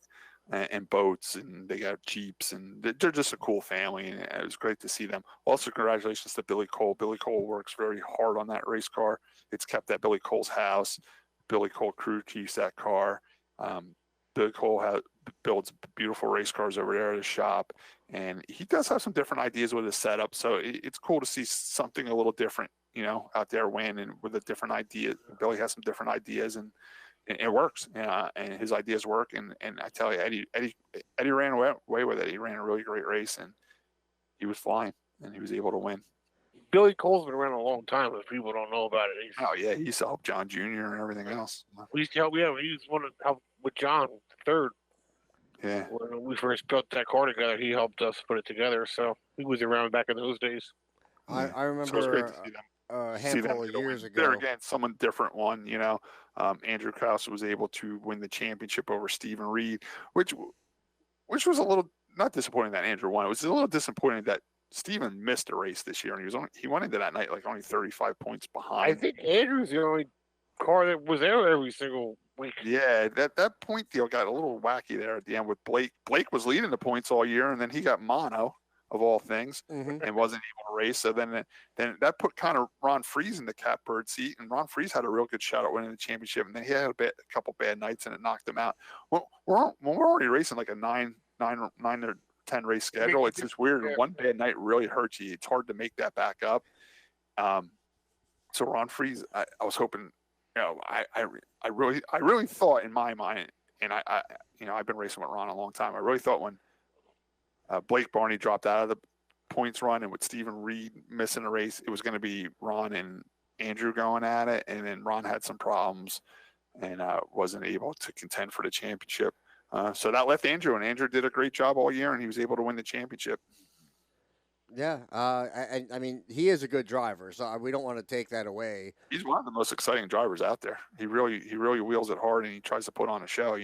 and boats, and they got Jeeps, and they're just a cool family, and it was great to see them. Also, congratulations to Billy Cole. Billy Cole works very hard on that race car. It's kept at Billy Cole's house. Billy Cole crew keeps that car. Billy Cole builds beautiful race cars over there at his shop, and he does have some different ideas with his setup. So it's cool to see something a little different, out there winning with a different idea. Billy has some different ideas, and it works. And his ideas work. And I tell you, Eddie ran away with it. He ran a really great race, and he was flying, and he was able to win.
Billy Cole's been around a long time. If people don't know about it,
Oh yeah, he used to help John Jr. and everything else.
we used to help. Yeah, he was one of help with John third.
Yeah.
When we first built that car together, he helped us put it together. So he was around back in those days.
I
So it was
remember
great to see them.
a handful of years ago.
There again, someone different won. Andrew Krause was able to win the championship over Stephen Reed, which was a little not disappointing that Andrew won. It was a little disappointing that Stephen missed a race this year, and he went into that night like only 35 points behind.
I think Andrew's the only car that was there every single week.
Yeah, that point deal got a little wacky there at the end with Blake. Blake was leading the points all year, and then he got mono of all things, and wasn't able to race. So then that put kind of Ron Freese in the catbird seat, and Ron Freese had a real good shot at winning the championship, and then he had a couple bad nights, and it knocked him out. When we're already racing like a 9 or 10 race schedule, it's just weird.
Yeah.
One bad night really hurts you. It's hard to make that back up. So Ron Freese, I was hoping, I really thought in my mind, and I've been racing with Ron a long time. I really thought when Blake Barney dropped out of the points run and with Stephen Reed missing a race, it was going to be Ron and Andrew going at it, and then Ron had some problems and wasn't able to contend for the championship. So that left Andrew, and Andrew did a great job all year, and he was able to win the championship.
Yeah, I mean, he is a good driver, so we don't want to take that away.
He's one of the most exciting drivers out there. He really wheels it hard, and he tries to put on a show.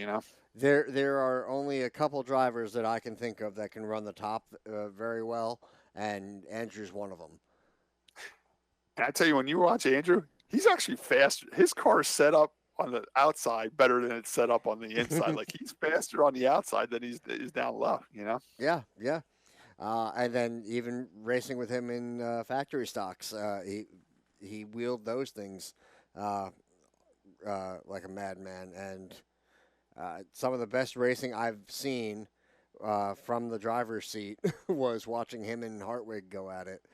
There are only a couple drivers that I can think of that can run the top very well, and Andrew's one of them.
And I tell you, when you watch Andrew, he's actually faster. His car is set up on the outside better than it's set up on the inside. Like he's faster on the outside than he's down low.
Yeah. And then even racing with him in factory stocks, he wheeled those things like a madman. And some of the best racing I've seen from the driver's seat was watching him and Hartwig go at it.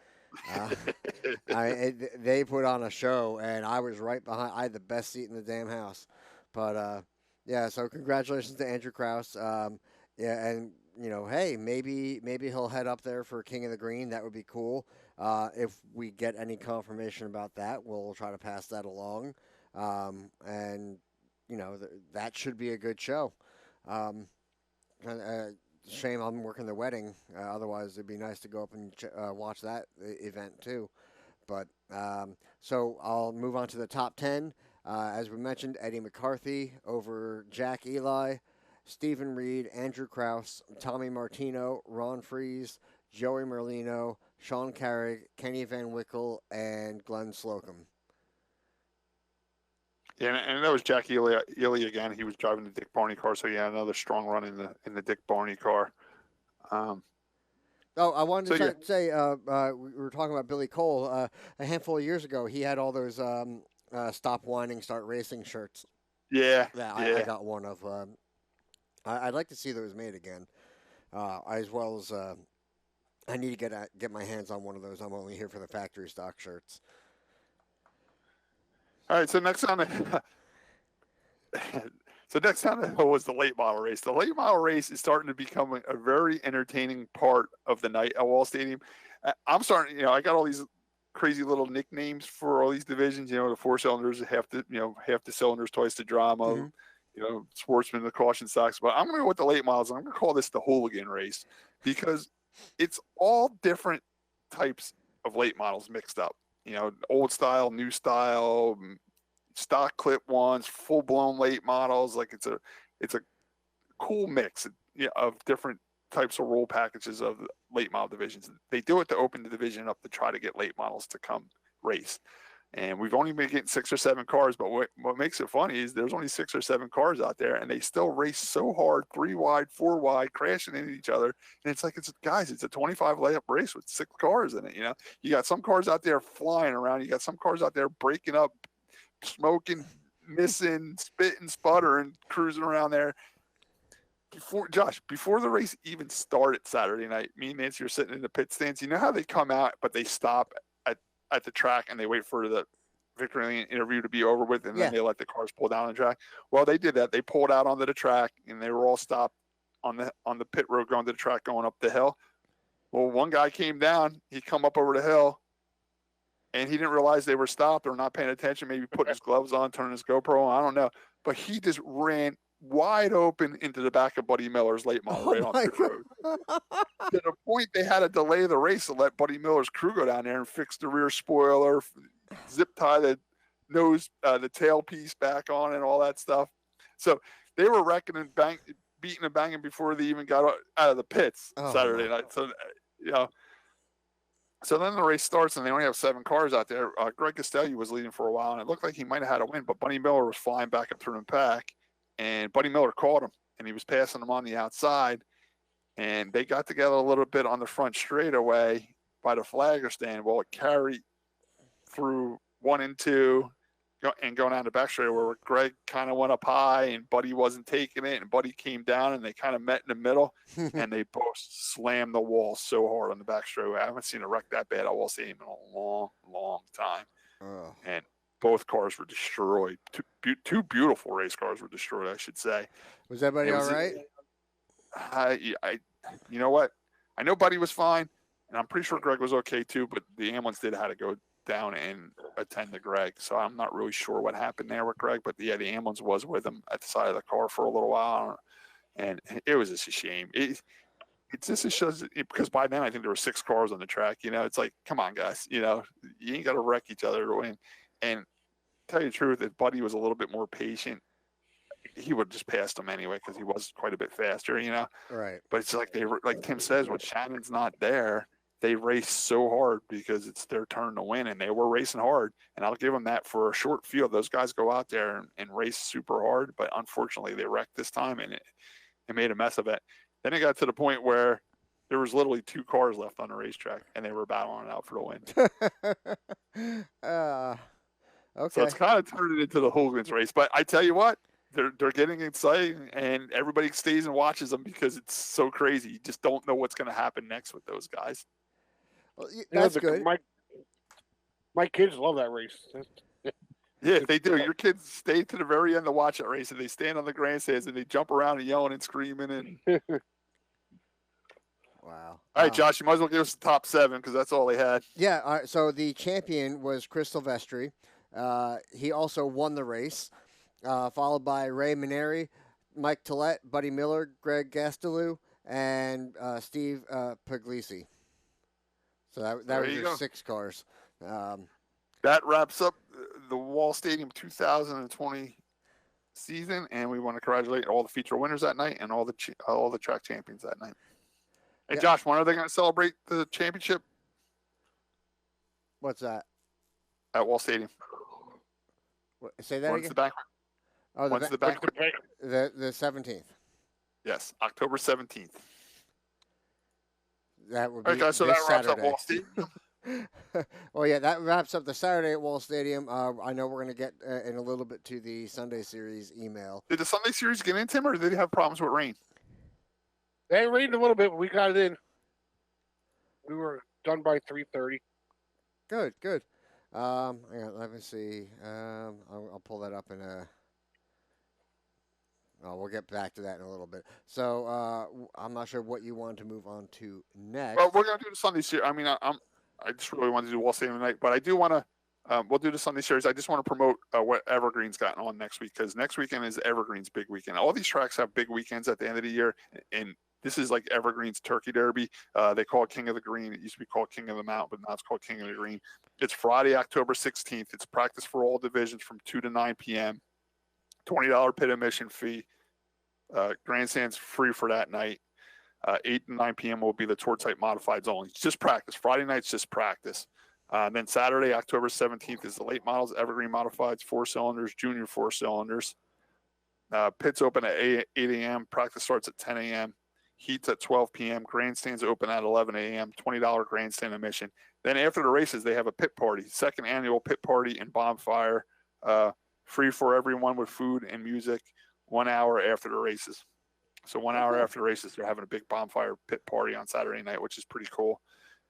They put on a show, and I was right behind. I had the best seat in the damn house. But yeah, so congratulations to Andrew Krause. Yeah, and hey, maybe he'll head up there for King of the Green. That would be cool. If we get any confirmation about that, we'll try to pass that along. And that should be a good show. Shame I'm working the wedding. Otherwise, it'd be nice to go up and watch that event too. But so I'll move on to the top 10. As we mentioned, Eddie McCarthy over Jack Eli, Stephen Reed, Andrew Krause, Tommy Martino, Ron Freese, Joey Merlino, Sean Carrick, Kenny Van Wickle, and Glenn Slocum.
Yeah, and that was Jack Ely again. He was driving the Dick Barney car, so yeah, another strong run in the Dick Barney car.
I wanted to say we were talking about Billy Cole. A handful of years ago, he had all those "Stop Whining, Start Racing" shirts.
Yeah,
I got one of. I'd like to see those made again, as well as I need to get my hands on one of those. I'm only here for the factory stock shirts.
All right, so next on the hill was the late model race. The late model race is starting to become a very entertaining part of the night at Wall Stadium. I'm starting, I got all these crazy little nicknames for all these divisions. The four cylinders, half the cylinders, twice the drama.
Mm-hmm.
Sportsman, the caution stocks. But I'm going to go with the late models. I'm going to call this the hooligan race because it's all different types of late models mixed up. Old style, new style, stock clip ones, full blown late models. Like it's a cool mix of different types of roll packages of the late model divisions. They do it to open the division up to try to get late models to come race. And we've only been getting 6 or 7 cars, but what makes it funny is there's only 6 or 7 cars out there, and they still race so hard, 3 wide, 4 wide, crashing into each other. And it's like, it's a 25 layup race with 6 cars in it. You got some cars out there flying around. You got some cars out there breaking up, smoking, missing, spitting, sputtering, cruising around there. Before the race even started Saturday night, me and Nancy are sitting in the pit stands. You know how they come out, but they stop at the track and they wait for the victory lane interview to be over with, and then they let the cars pull down the track. Well, they did that. They pulled out onto the track, and they were all stopped on the pit road going to the track going up the hill. Well, one guy came down. He come up over the hill, and he didn't realize they were stopped or not paying attention, maybe putting his gloves on, turning his GoPro on. I don't know. But he just ran wide open into the back of Buddy Miller's late model right on pit road. To the point they had to delay the race to let Buddy Miller's crew go down there and fix the rear spoiler, zip tie the nose, the tailpiece back on, and all that stuff. So they were wrecking and beating and banging before they even got out of the pits Saturday night. So So then the race starts, and they only have 7 cars out there. Greg Costelli was leading for a while, and it looked like he might have had a win, but Buddy Miller was flying back up through the pack, and Buddy Miller caught him, and he was passing him on the outside. And they got together a little bit on the front straightaway by the flagger stand. Well, it carried through 1 and 2 and going down the back straightaway where Greg kind of went up high and Buddy wasn't taking it. And Buddy came down and they kind of met in the middle and they both slammed the wall so hard on the back straightaway. I haven't seen a wreck that bad at Wall Stadium in a long, long time. And both cars were destroyed. Two beautiful race cars were destroyed, I should say.
Was everybody all right?
You know what? I know Buddy was fine, and I'm pretty sure Greg was okay too, but the ambulance did have to go down and attend to Greg. So I'm not really sure what happened there with Greg, but the ambulance was with him at the side of the car for a little while. And it was just a shame. It's just shows because by then I think there were 6 cars on the track. It's like, come on, guys. You ain't got to wreck each other to win. And tell you the truth, if Buddy was a little bit more patient, he would have just passed him anyway because he was quite a bit faster,
Right.
But it's like like Tim says, when Shannon's not there, they race so hard because it's their turn to win, and they were racing hard. And I'll give them that for a short field. Those guys go out there and race super hard, but unfortunately they wrecked this time, and it made a mess of it. Then it got to the point where there was literally 2 cars left on the racetrack, and they were battling it out for the win.
Okay.
So it's kind of turned it into the hooligans race. But I tell you what, they're getting exciting, and everybody stays and watches them because it's so crazy. You just don't know what's going to happen next with those guys.
Well, that's good.
My kids love that race.
Yeah, they do. Your kids stay to the very end to watch that race, and they stand on the grandstands and they jump around and yelling and screaming. And
wow.
All right, Josh, you might as well give us the top 7 because that's all they had.
Yeah. All right, so the champion was Chris Silvestri. He also won the race, followed by Ray Maneri, Mike Tillett, Buddy Miller, Greg Gastelou, and Steve Puglisi. So that was your 6 cars.
That wraps up the Wall Stadium 2020 season, and we want to congratulate all the feature winners that night and all the track champions that night. Hey, Josh, when are they going to celebrate the championship?
What's that?
At Wall Stadium.
Say that
When's
again?
the banquet?
Oh,
When's the banquet?
The 17th.
Yes, October 17th.
That would be
okay, so
this
that wraps
Saturday.
up Wall Stadium.
Well, yeah, that wraps up the Saturday at Wall Stadium. I know we're going to get in a little bit to the Sunday Series email.
Did the Sunday Series get in, Tim, or did they have problems with rain?
They rained a little bit, but we got it in. We were done by 3:30.
Good, good. Hang on, let me see. I'll pull that up in a. Oh, we'll get back to that in a little bit. So I'm not sure what you want to move on to next.
Well, we're going to do the Sunday Series. I mean, I just really want to do Wall Stadium tonight, but I do want to. We'll do the Sunday Series. I just want to promote what Evergreen's got on next week, because next weekend is Evergreen's big weekend. All these tracks have big weekends at the end of the year, and this is like Evergreen's Turkey Derby. They call it King of the Green. It used to be called King of the Mountain, but now it's called King of the Green. It's Friday, October 16th. It's practice for all divisions from 2 to 9 p.m. $20 pit admission fee. Grandstand's free for that night. 8 and 9 p.m. will be the tour type modifieds only. It's just practice. Friday night's just practice. And then Saturday, October 17th is the late models, Evergreen modifieds, 4 cylinders, junior 4 cylinders. Pits open at 8 a.m. Practice starts at 10 a.m. Heats at 12 p.m. Grandstands open at 11 a.m. $20 grandstand admission. Then after the races, they have a pit party, second annual pit party and bonfire, free for everyone with food and music, 1 hour after the races. So 1 hour after the races, they're having a big bonfire pit party on Saturday night, which is pretty cool.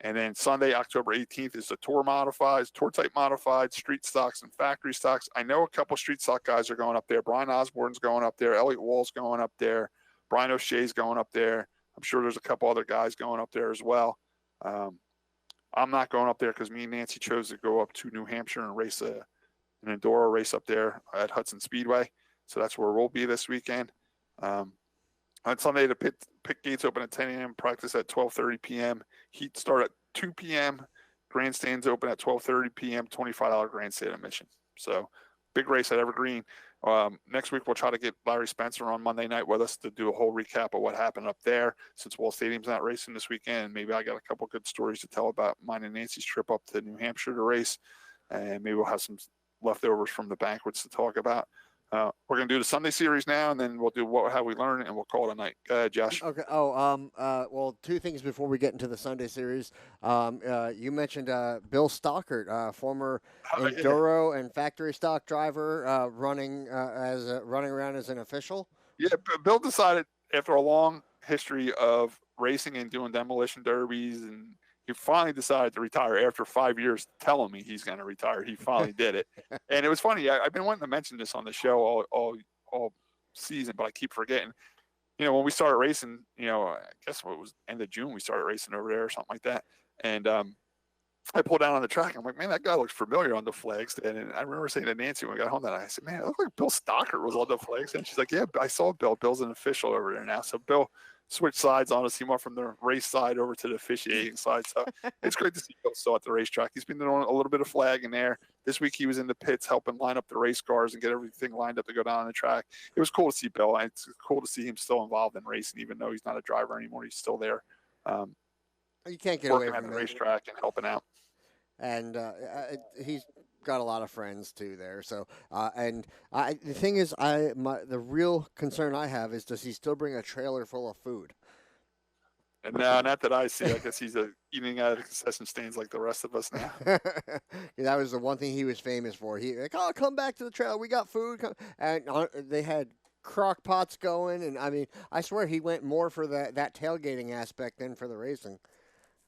And then Sunday, October 18th is the tour modifieds, tour type modified, street stocks and factory stocks. I know a couple street stock guys are going up there. Brian Osborne's going up there. Elliot Wall's going up there. Brian O'Shea's going up there. I'm sure there's a couple other guys going up there as well. I'm not going up there because me and Nancy chose to go up to New Hampshire and race an Enduro race up there at Hudson Speedway. So that's where we'll be this weekend. On Sunday, the pit gates open at 10 a.m., practice at 12:30 p.m. Heat start at 2 p.m. Grandstands open at 12:30 p.m., $25 grandstand admission. So big race at Evergreen. Next week, we'll try to get Larry Spencer on Monday night with us to do a whole recap of what happened up there, since Wall Stadium's not racing this weekend. Maybe I got a couple good stories to tell about mine and Nancy's trip up to New Hampshire to race, and maybe we'll have some leftovers from the banquets to talk about. We're going to do the Sunday Series now, and then we'll do what have we learned, and we'll call it a night. Go ahead, Josh.
Okay. Well, 2 things before we get into the Sunday Series. You mentioned Bill Stockert, former Enduro and factory stock driver, running around as an official.
Yeah, Bill decided after a long history of racing and doing demolition derbies, and he finally decided to retire after 5 years telling me he's going to retire. He finally did it. And it was funny. I've been wanting to mention this on the show all season, but I keep forgetting. You know, when we started racing, I guess it was end of June, we started racing over there or something like that. And I pulled down on the track. I'm like, man, that guy looks familiar on the flags. And I remember saying to Nancy when we got home that night, I said, man, it looked like Bill Stockert was on the flags. And she's like, yeah, I saw Bill. Bill's an official over there now. So Bill switch sides on us. He went from the race side over to the officiating side. So it's great to see Bill still at the racetrack. He's been doing a little bit of flagging there. This week he was in the pits helping line up the race cars and get everything lined up to go down on the track. It was cool to see Bill. And it's cool to see him still involved in racing, even though he's not a driver anymore. He's still there.
You can't get
working
away from
at the racetrack and helping out.
And he's got a lot of friends too there. So the thing is, the real concern I have is, does he still bring a trailer full of food?
And no, not that I see. I guess he's eating out of the concession stands like the rest of us now.
That was the one thing he was famous for. He come back to the trailer. We got food. And they had crock pots going. And I mean, I swear he went more for that tailgating aspect than for the racing.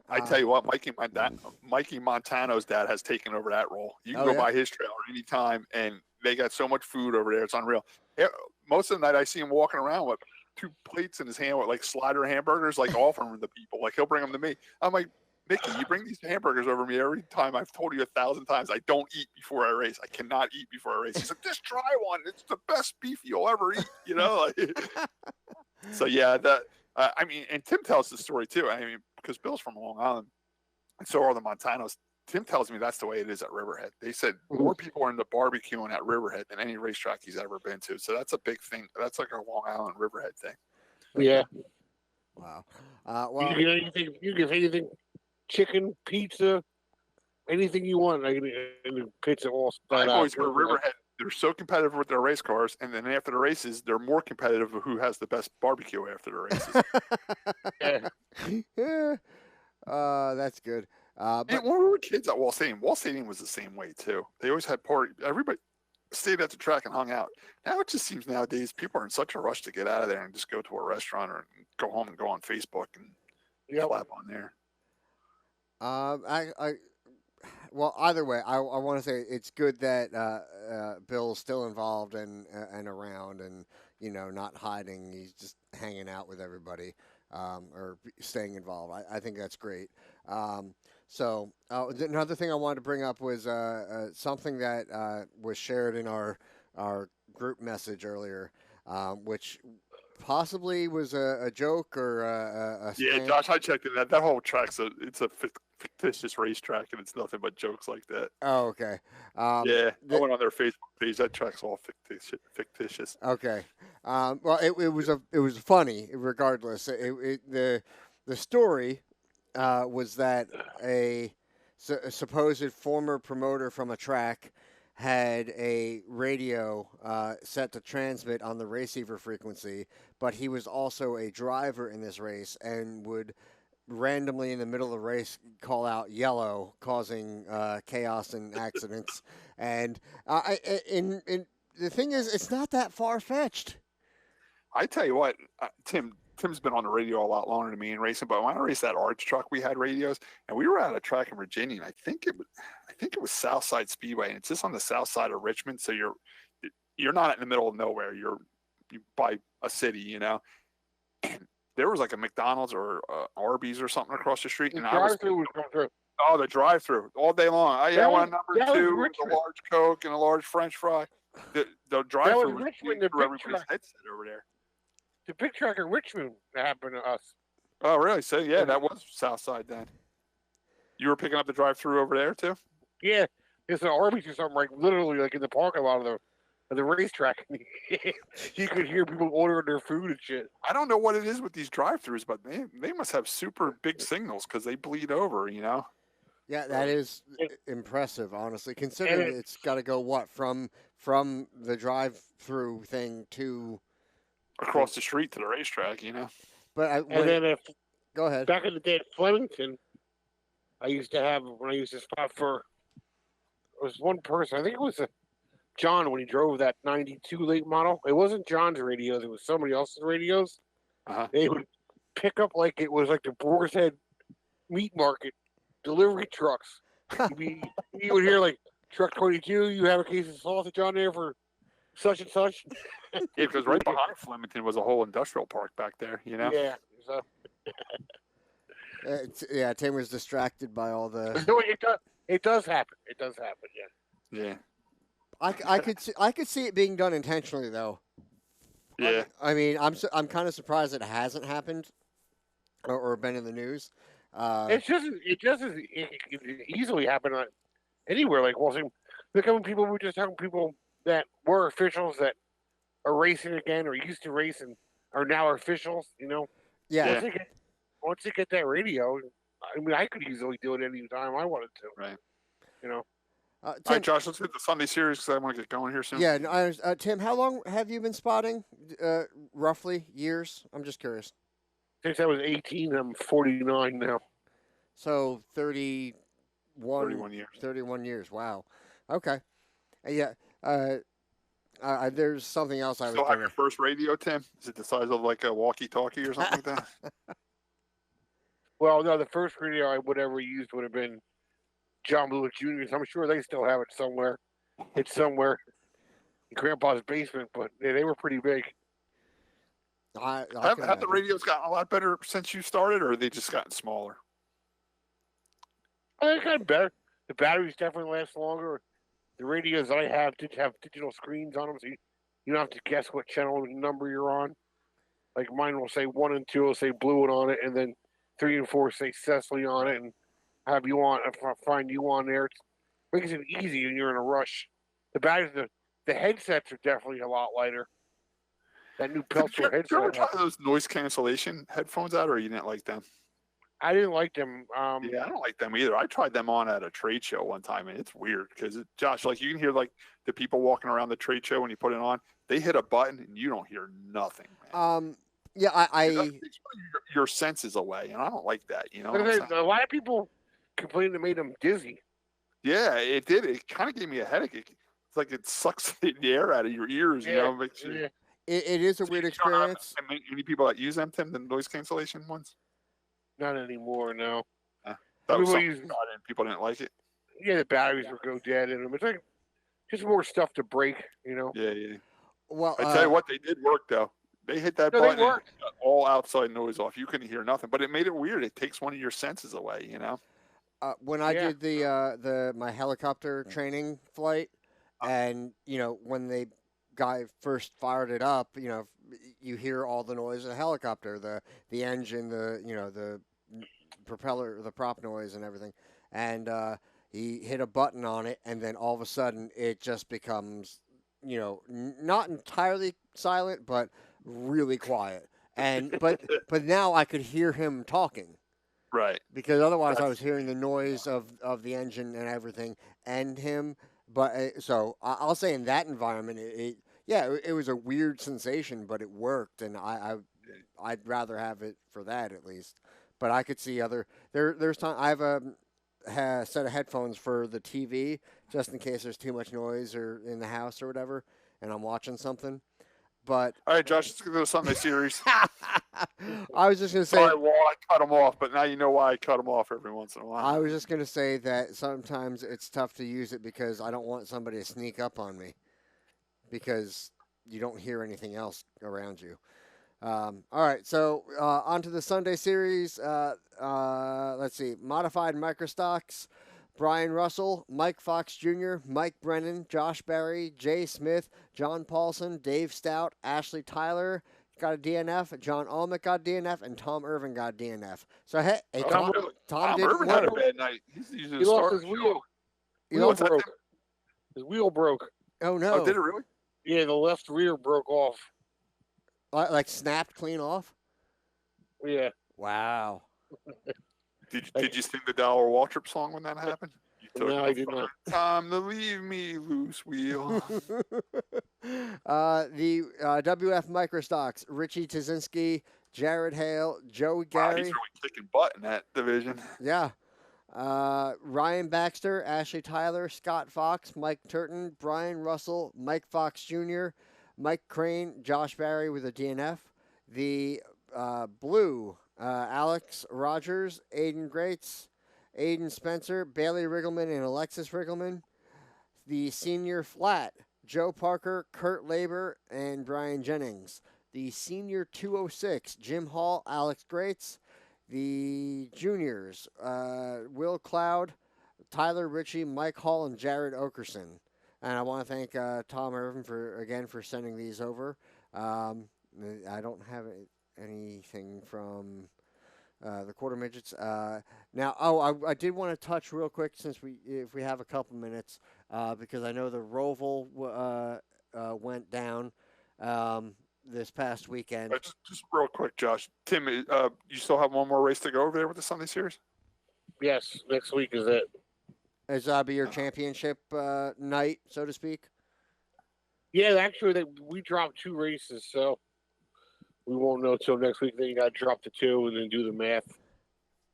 I tell you what, Mikey Montano's dad has taken over that role. You can go by his trailer anytime, and they got so much food over there. It's unreal. Most of the night, I see him walking around with 2 plates in his hand with like slider hamburgers, like offering the people. Like he'll bring them to me. I'm like, Mickey, you bring these hamburgers over to me every time. I've told you 1,000 times I don't eat before I race. I cannot eat before I race. He's like, just try one. It's the best beef you'll ever eat. So yeah, I mean, and Tim tells the story too. I mean, because Bill's from Long Island, and so are the Montanos. Tim tells me that's the way it is at Riverhead. They said more people are into barbecuing at Riverhead than any racetrack he's ever been to. So that's a big thing. That's like a Long Island Riverhead thing.
Yeah.
Wow.
Well, you can get anything, chicken, pizza, anything you want. Like in the pizza all.
I've always heard Riverhead. They're so competitive with their race cars, and then after the races, they're more competitive with who has the best barbecue after the races.
Yeah. That's good. But
And when we were kids at Wall Stadium was the same way too. They always had party. Everybody stayed at the track and hung out. Now it just seems nowadays people are in such a rush to get out of there and just go to a restaurant or go home and go on Facebook and slap on there.
Well, either way, I want to say it's good that Bill's still involved and around, and not hiding. He's just hanging out with everybody, or staying involved. I think that's great. So another thing I wanted to bring up was something that was shared in our group message earlier, which possibly was a joke or a
yeah,
scam.
Josh, I checked it. That whole track's it's a fictitious racetrack, and it's nothing but jokes like that.
Oh, okay.
Yeah, I went on their Facebook page. That track's all fictitious.
Okay. Well, it was funny regardless. The story was that a supposed former promoter from a track had a radio set to transmit on the receiver frequency, but he was also a driver in this race and would randomly in the middle of the race call out yellow, causing chaos and accidents. And the thing is, it's not that far-fetched.
I tell you what, Tim's been on the radio a lot longer than me in racing, but when I raced that arch truck, we had radios, and we were at a track in Virginia, and I think it was Southside Speedway, and it's just on the south side of Richmond, so you're not in the middle of nowhere. You're by a city, and there was like a McDonald's or Arby's or something across the street, and
the drive-through was going through.
Oh, the drive-through all day long. I want a number 2 with a large Coke and a large French fry. The drive-through was
Richmond,
through everybody's headset over there.
The big track in Richmond that happened to us.
Oh, really? So, yeah, that was Southside then. You were picking up the drive-through over there, too?
Yeah. There's an Arby's or something, like literally like in the parking lot of the racetrack. You could hear people ordering their food and shit.
I don't know what it is with these drive-throughs, but they must have super big signals because they bleed over,
Yeah, that is impressive, honestly, considering it's got to go, from the drive-through thing to
across the street to the racetrack,
But go ahead.
Back in the day at Flemington, I used to stop for, it was one person. I think it was John when he drove that 92 late model. It wasn't John's radios. It was somebody else's radios.
Uh-huh.
They would pick up like it was like the Boar's Head meat market delivery trucks. You would hear like, truck 22, you have a case of sausage on there for such and such.
Yeah, because right behind Flemington was a whole industrial park back there,
Yeah. So.
Tim was distracted by all the.
No, it does happen. It does happen. Yeah.
Yeah.
I could see it being done intentionally though.
Yeah.
I mean, I'm kind of surprised it hasn't happened, or been in the news.
It just easily happen anywhere. Like, well, look how people were just talking people that were officials that are racing again or used to race and are now officials.
Yeah.
Once they get that radio, I mean, I could easily do it any time I wanted to.
Right.
Tim,
all right, Josh, let's hit the Sunday series because I want to get going here soon.
Yeah, Tim, how long have you been spotting? Roughly years? I'm just curious.
Since I was 18, I'm 49 now.
So 31
years.
31 years. Wow. Okay. Yeah. There's something else I was.
Still have your first radio, Tim? Is it the size of like a walkie-talkie or something like that?
Well, no, the first radio I would ever used would have been John Lewis Jr.'s. I'm sure they still have it somewhere. It's somewhere in Grandpa's basement, but they were pretty big.
Have the radios gotten a lot better since you started, or have they just gotten smaller?
They've gotten better. The batteries definitely last longer. The radios I have did have digital screens on them, so you don't have to guess what channel and number you're on. Like mine will say 1 and 2 will say Blue on it, and then 3 and 4 say Cecily on it, and have you on, if I find you on there. It makes it easy when you're in a rush. The batteries, the headsets are definitely a lot lighter. That new Peltor headset.
Did you ever try those noise cancellation headphones out, or you didn't like them?
I didn't like them.
Yeah, I don't like them either. I tried them on at a trade show one time, and it's weird because, Josh, like you can hear like the people walking around the trade show when you put it on. They hit a button, and you don't hear nothing, man.
Yeah,
That takes your senses away, and I don't like that.
A lot of people complained it made him dizzy.
Yeah, it did. It kind of gave me a headache. It's like it sucks the air out of your ears. You know, makes you,
yeah.
It is a weird experience.
Any people that use them, Tim, the noise cancellation ones?
Not anymore, no.
That was
Everybody's-
something and people didn't like it.
Yeah, the batteries would go dead in them. It's like just more stuff to break, you know.
Yeah.
Well,
I tell you what, they did work though. They hit that
No, they
button, and
worked.
got all outside noise off. You couldn't hear nothing, but it made it weird. It takes one of your senses away, you know.
When I
Yeah.
did my helicopter training flight, and when the guy first fired it up, you hear all the noise of the helicopter, the engine, the propeller, the prop noise, and everything, and he hit a button on it, and then all of a sudden it just becomes, not entirely silent, but really quiet, and but now I could hear him talking.
Right.
Because otherwise, I was hearing the noise of the engine and everything, and him. But so I'll say in that environment, it was a weird sensation, but it worked, and I'd rather have it for that at least. But I could see there's time. I have a set of headphones for the TV just in case there's too much noise or in the house or whatever, and I'm watching something. But
all right, Josh, let's go to the Sunday series.
I was just going to say.
Sorry, Wall, I cut them off, but now you know why I cut them off every once in a while.
I was just going to say that sometimes it's tough to use it because I don't want somebody to sneak up on me because you don't hear anything else around you. All right, so on to the Sunday series. Let's see. Modified Microstocks. Brian Russell, Mike Fox Jr., Mike Brennan, Josh Berry, Jay Smith, John Paulson, Dave Stout, Ashley Tyler got a DNF, John Allmick got a DNF, and Tom Irvin got a DNF. So, hey Tom did
Irvin had a bad night. He's usually
He
the
lost
star
his
of the
wheel.
show.
His wheel broke.
Oh, no.
Oh, did it really?
Yeah, the left rear broke off.
Like snapped clean off?
Yeah.
Wow.
Did you sing the Dollar Waltrip song when that happened?
No, I did not.
Time to leave me loose, wheel.
The WF Microstocks, Richie Tazinski, Jared Hale, Joe Gary.
Wow, he's really kicking butt in that division.
Yeah. Ryan Baxter, Ashley Tyler, Scott Fox, Mike Turton, Brian Russell, Mike Fox Jr., Mike Crane, Josh Barry with a DNF. The blue, Alex Rogers, Aiden Greats, Aiden Spencer, Bailey Riggleman, and Alexis Riggleman. The senior flat, Joe Parker, Kurt Labor, and Brian Jennings. The senior 206, Jim Hall, Alex Greats. The juniors, Will Cloud, Tyler Ritchie, Mike Hall, and Jared Okerson. And I want to thank Tom Irvin for sending these over. I don't have anything from the quarter midgets. Now, I did want to touch real quick if we have a couple minutes, because I know the Roval went down this past weekend.
Just real quick, Josh. Tim, you still have one more race to go over there with the Sunday Series?
Yes, next week is it.
Is that be your championship night, so to speak?
Yeah, actually, we dropped 2 races, so we won't know till next week. Then you got to drop the 2 and then do the math.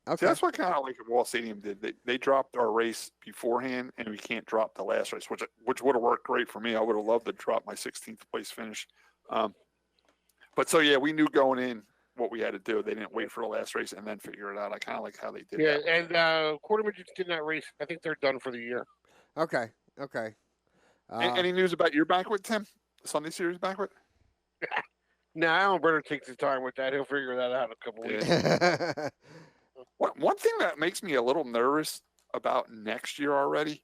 Okay.
See, that's what kind of like Wall Stadium did. They dropped our race beforehand, and we can't drop the last race, which would have worked great for me. I would have loved to drop my 16th place finish. But so, yeah, we knew going in what we had to do. They didn't wait for the last race and then figure it out. I kind of like how they did
Yeah,
that.
and quarter midgets did not race. I think they're done for the year.
Okay.
Any news about your banquet, Tim? The Sunday Series banquet?
No, Alan Brenner takes his time with that. He'll figure that out in a couple weeks.
Yeah.
One thing that makes me a little nervous about next year already,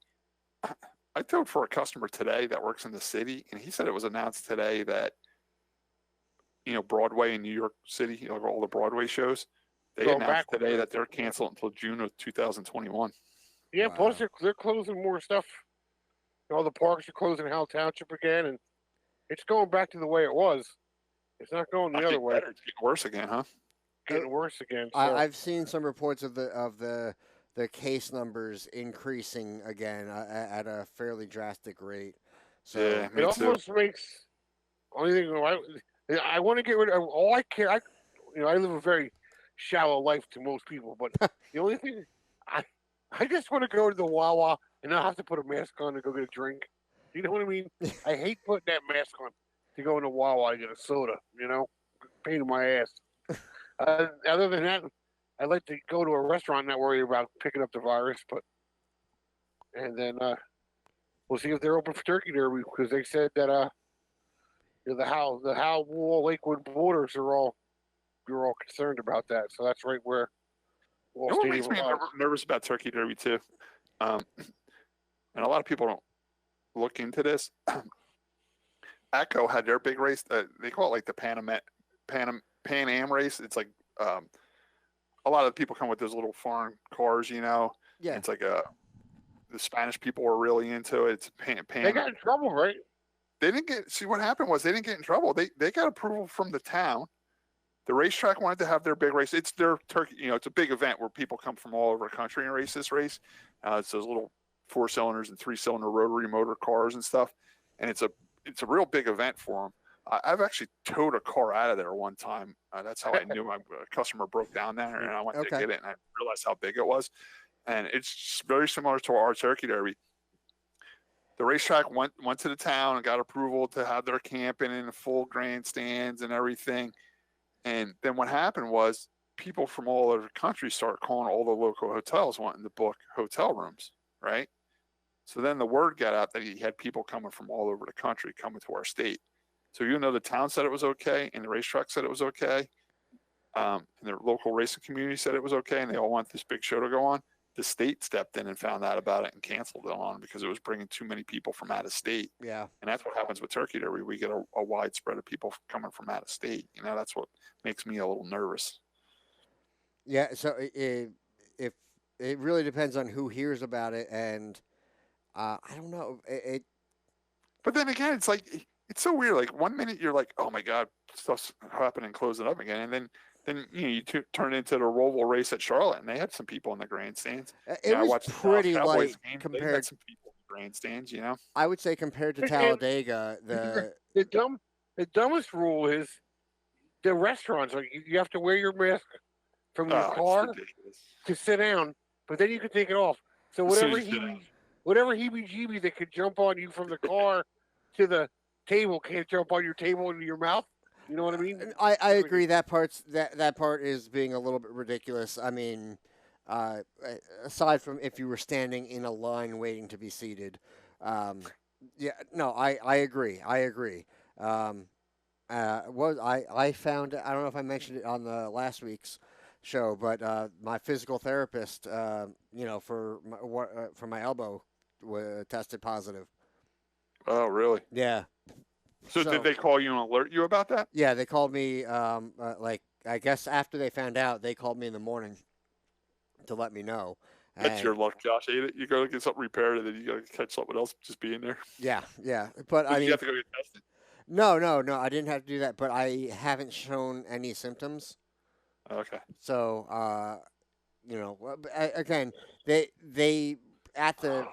I told for a customer today that works in the city, and he said it was announced today that, Broadway in New York City, all the Broadway shows, they
Going
announced
back.
today that they're canceled until June of 2021.
Yeah,
Wow.
plus they're closing more stuff. All the parks are closing Howell Township again, and it's going back to the way it was. It's not going the other way.
Better. It's getting worse again, huh?
Getting worse again. So.
I've seen some reports of the case numbers increasing again at a fairly drastic rate. So
Yeah,
it
me too.
almost makes only thing I want to get rid of all I care. I live a very shallow life to most people, but the only thing I just want to go to the Wawa and not have to put a mask on to go get a drink. You know what I mean? I hate putting that mask on to go into Wawa and get a soda. Pain in my ass. Other than that, I like to go to a restaurant, not worry about picking up the virus. And then we'll see if they're open for Turkey Derby because they said that the Howell Wall Lakewood borders are all concerned about that. So that's right where Wall
What
Stadium
makes me
was.
nervous about Turkey Derby too, and a lot of people don't look into this. Echo had their big race. They call it like the Pan Am race. It's like a lot of people come with those little foreign cars,
Yeah.
It's like the Spanish people are really into it. It's Pan.
They got in trouble, right?
They didn't see what happened was they didn't get in trouble. They got approval from the town. The racetrack wanted to have their big race. It's their Turkey, it's a big event where people come from all over the country and race this race. It's those little 4-cylinders and 3-cylinder rotary motor cars and stuff, and it's a real big event for them. I've actually towed a car out of there one time. That's how I knew my customer broke down there, and I went to get it, and I realized how big it was. And it's very similar to our Turkey Derby. The racetrack went to the town and got approval to have their camping and the full grandstands and everything. And then what happened was people from all over the country started calling all the local hotels wanting to book hotel rooms, right? So then the word got out that he had people coming from all over the country coming to our state. So even though the town said it was okay and the racetrack said it was okay, and the local racing community said it was okay, and they all want this big show to go on, the state stepped in and found out about it and canceled it on because it was bringing too many people from out of state.
Yeah.
And that's what happens with Turkey Derby. We get a wide spread of people coming from out of state. That's what makes me a little nervous.
Yeah. So if it really depends on who hears about it, and I don't know.
But then again, it's like it's so weird. Like 1 minute you're like, oh my God, stuff's happening, closing up again, and then you turn into the Roval race at Charlotte, and they had some people in the grandstands.
It was
watched
pretty light
game,
compared.
Some people in the grandstands,
I would say compared to Talladega,
the dumbest rule is the restaurants. Like you have to wear your mask from your car to sit down, but then you can take it off. So whatever heebie-jeebie that could jump on you from the car to the table can't jump on your table into your mouth. You know what I mean?
I agree. That part is being a little bit ridiculous. I mean, aside from if you were standing in a line waiting to be seated, I agree. I found, I don't know if I mentioned it on the last week's show, but my physical therapist, for my elbow, tested positive.
Oh, really?
Yeah.
So did they call you and alert you about that?
Yeah, they called me. I guess after they found out, they called me in the morning to let me know.
That's your luck, Josh. You go get something repaired, and then you got to catch something else just being there.
Yeah. But I mean,
you have to go get tested.
No, I didn't have to do that. But I haven't shown any symptoms.
Okay.
So, again, they at the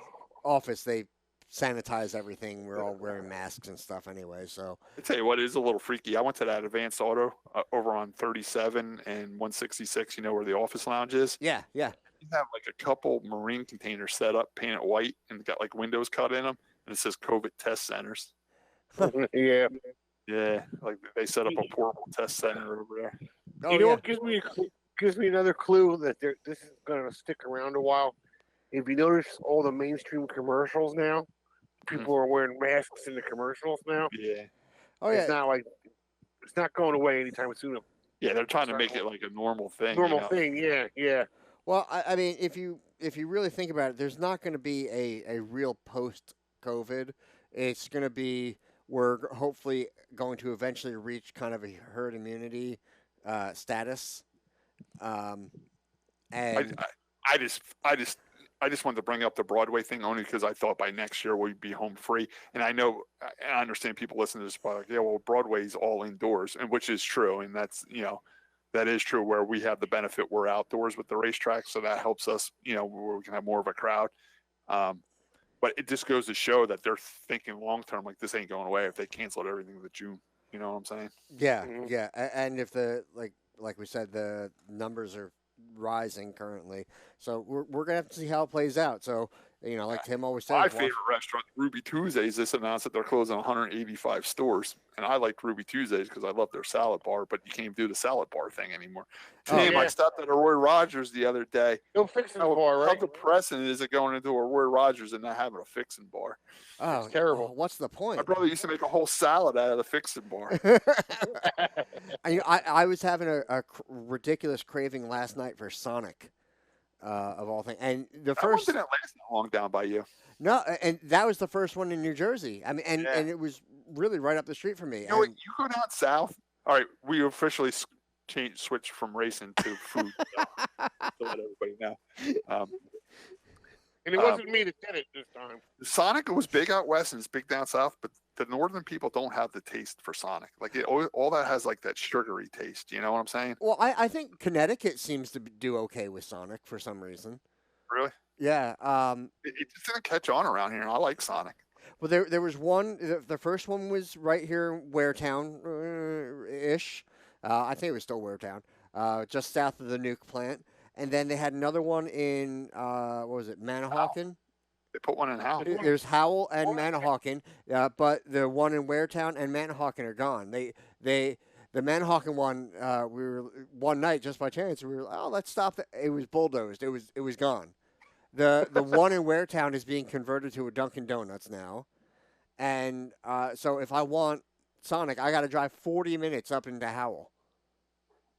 office they sanitize everything. We're all wearing masks and stuff anyway. So
I tell you what, it is a little freaky. I went to that Advanced Auto over on 37 and 166. Where the office lounge is.
Yeah.
You have like a couple marine containers set up, painted white, and got like windows cut in them, and it says COVID test centers.
Yeah.
Yeah, like they set up a portable test center over there.
What gives me another clue that this is going to stick around a while. If you notice all the mainstream commercials now, people are wearing masks in the commercials now.
Yeah.
Oh yeah.
It's not going away anytime soon.
Yeah, they're trying to make it like a normal thing.
Thing, yeah.
Well, I mean, if you really think about it, there's not going to be a real post-COVID. It's going to be, we're hopefully going to eventually reach kind of a herd immunity status. And
I just wanted to bring up the Broadway thing only because I thought by next year we'd be home free. And I understand people listen to this like, yeah, well, Broadway's all indoors, and which is true. And that's, that is true where we have the benefit. We're outdoors with the racetrack. So that helps us, where we can have more of a crowd. But it just goes to show that they're thinking long-term, like this ain't going away if they canceled everything to June. You know what I'm saying?
Yeah. And if the, like we said, the numbers are rising currently. So we're gonna have to see how it plays out. So like Tim always says,
My favorite restaurant, Ruby Tuesdays, just announced that they're closing 185 stores. And I liked Ruby Tuesdays because I love their salad bar, but you can't do the salad bar thing anymore. Tim, I stopped at a Roy Rogers the other day.
No fixing bar, right?
How depressing is it going into a Roy Rogers and not having a fixing bar?
Oh,
it's terrible.
What's the point?
My brother used to make a whole salad out of the fixing bar.
I was having a ridiculous craving last night for Sonic, of all things. And the
That
first
one didn't last that long down by you.
No, and that was the first one in New Jersey. I mean, and it was really right up the street from me.
You know what? You go down south. All right, we officially switched from racing to food. So let everybody know.
And it wasn't me that did it this time.
Sonic was big out west and it's big down south, but the northern people don't have the taste for Sonic. Like all that has like that sugary taste. You know what I'm saying?
Well, I think Connecticut seems to do okay with Sonic for some reason.
Really?
Yeah.
It just didn't catch on around here. I like Sonic.
Well, there was one. The first one was right here in Waretown ish. I think it was still Waretown, just south of the nuke plant. And then they had another one in what was it, Manahawkin?
They put one in Howell.
There's Howell and Manahawkin, but the one in Waretown and Manahawkin are gone. The Manahawkin one, we were one night just by chance. We were let's stop. It was bulldozed. It was gone. The one in Waretown is being converted to a Dunkin' Donuts now, and so if I want Sonic, I got to drive 40 minutes up into Howell.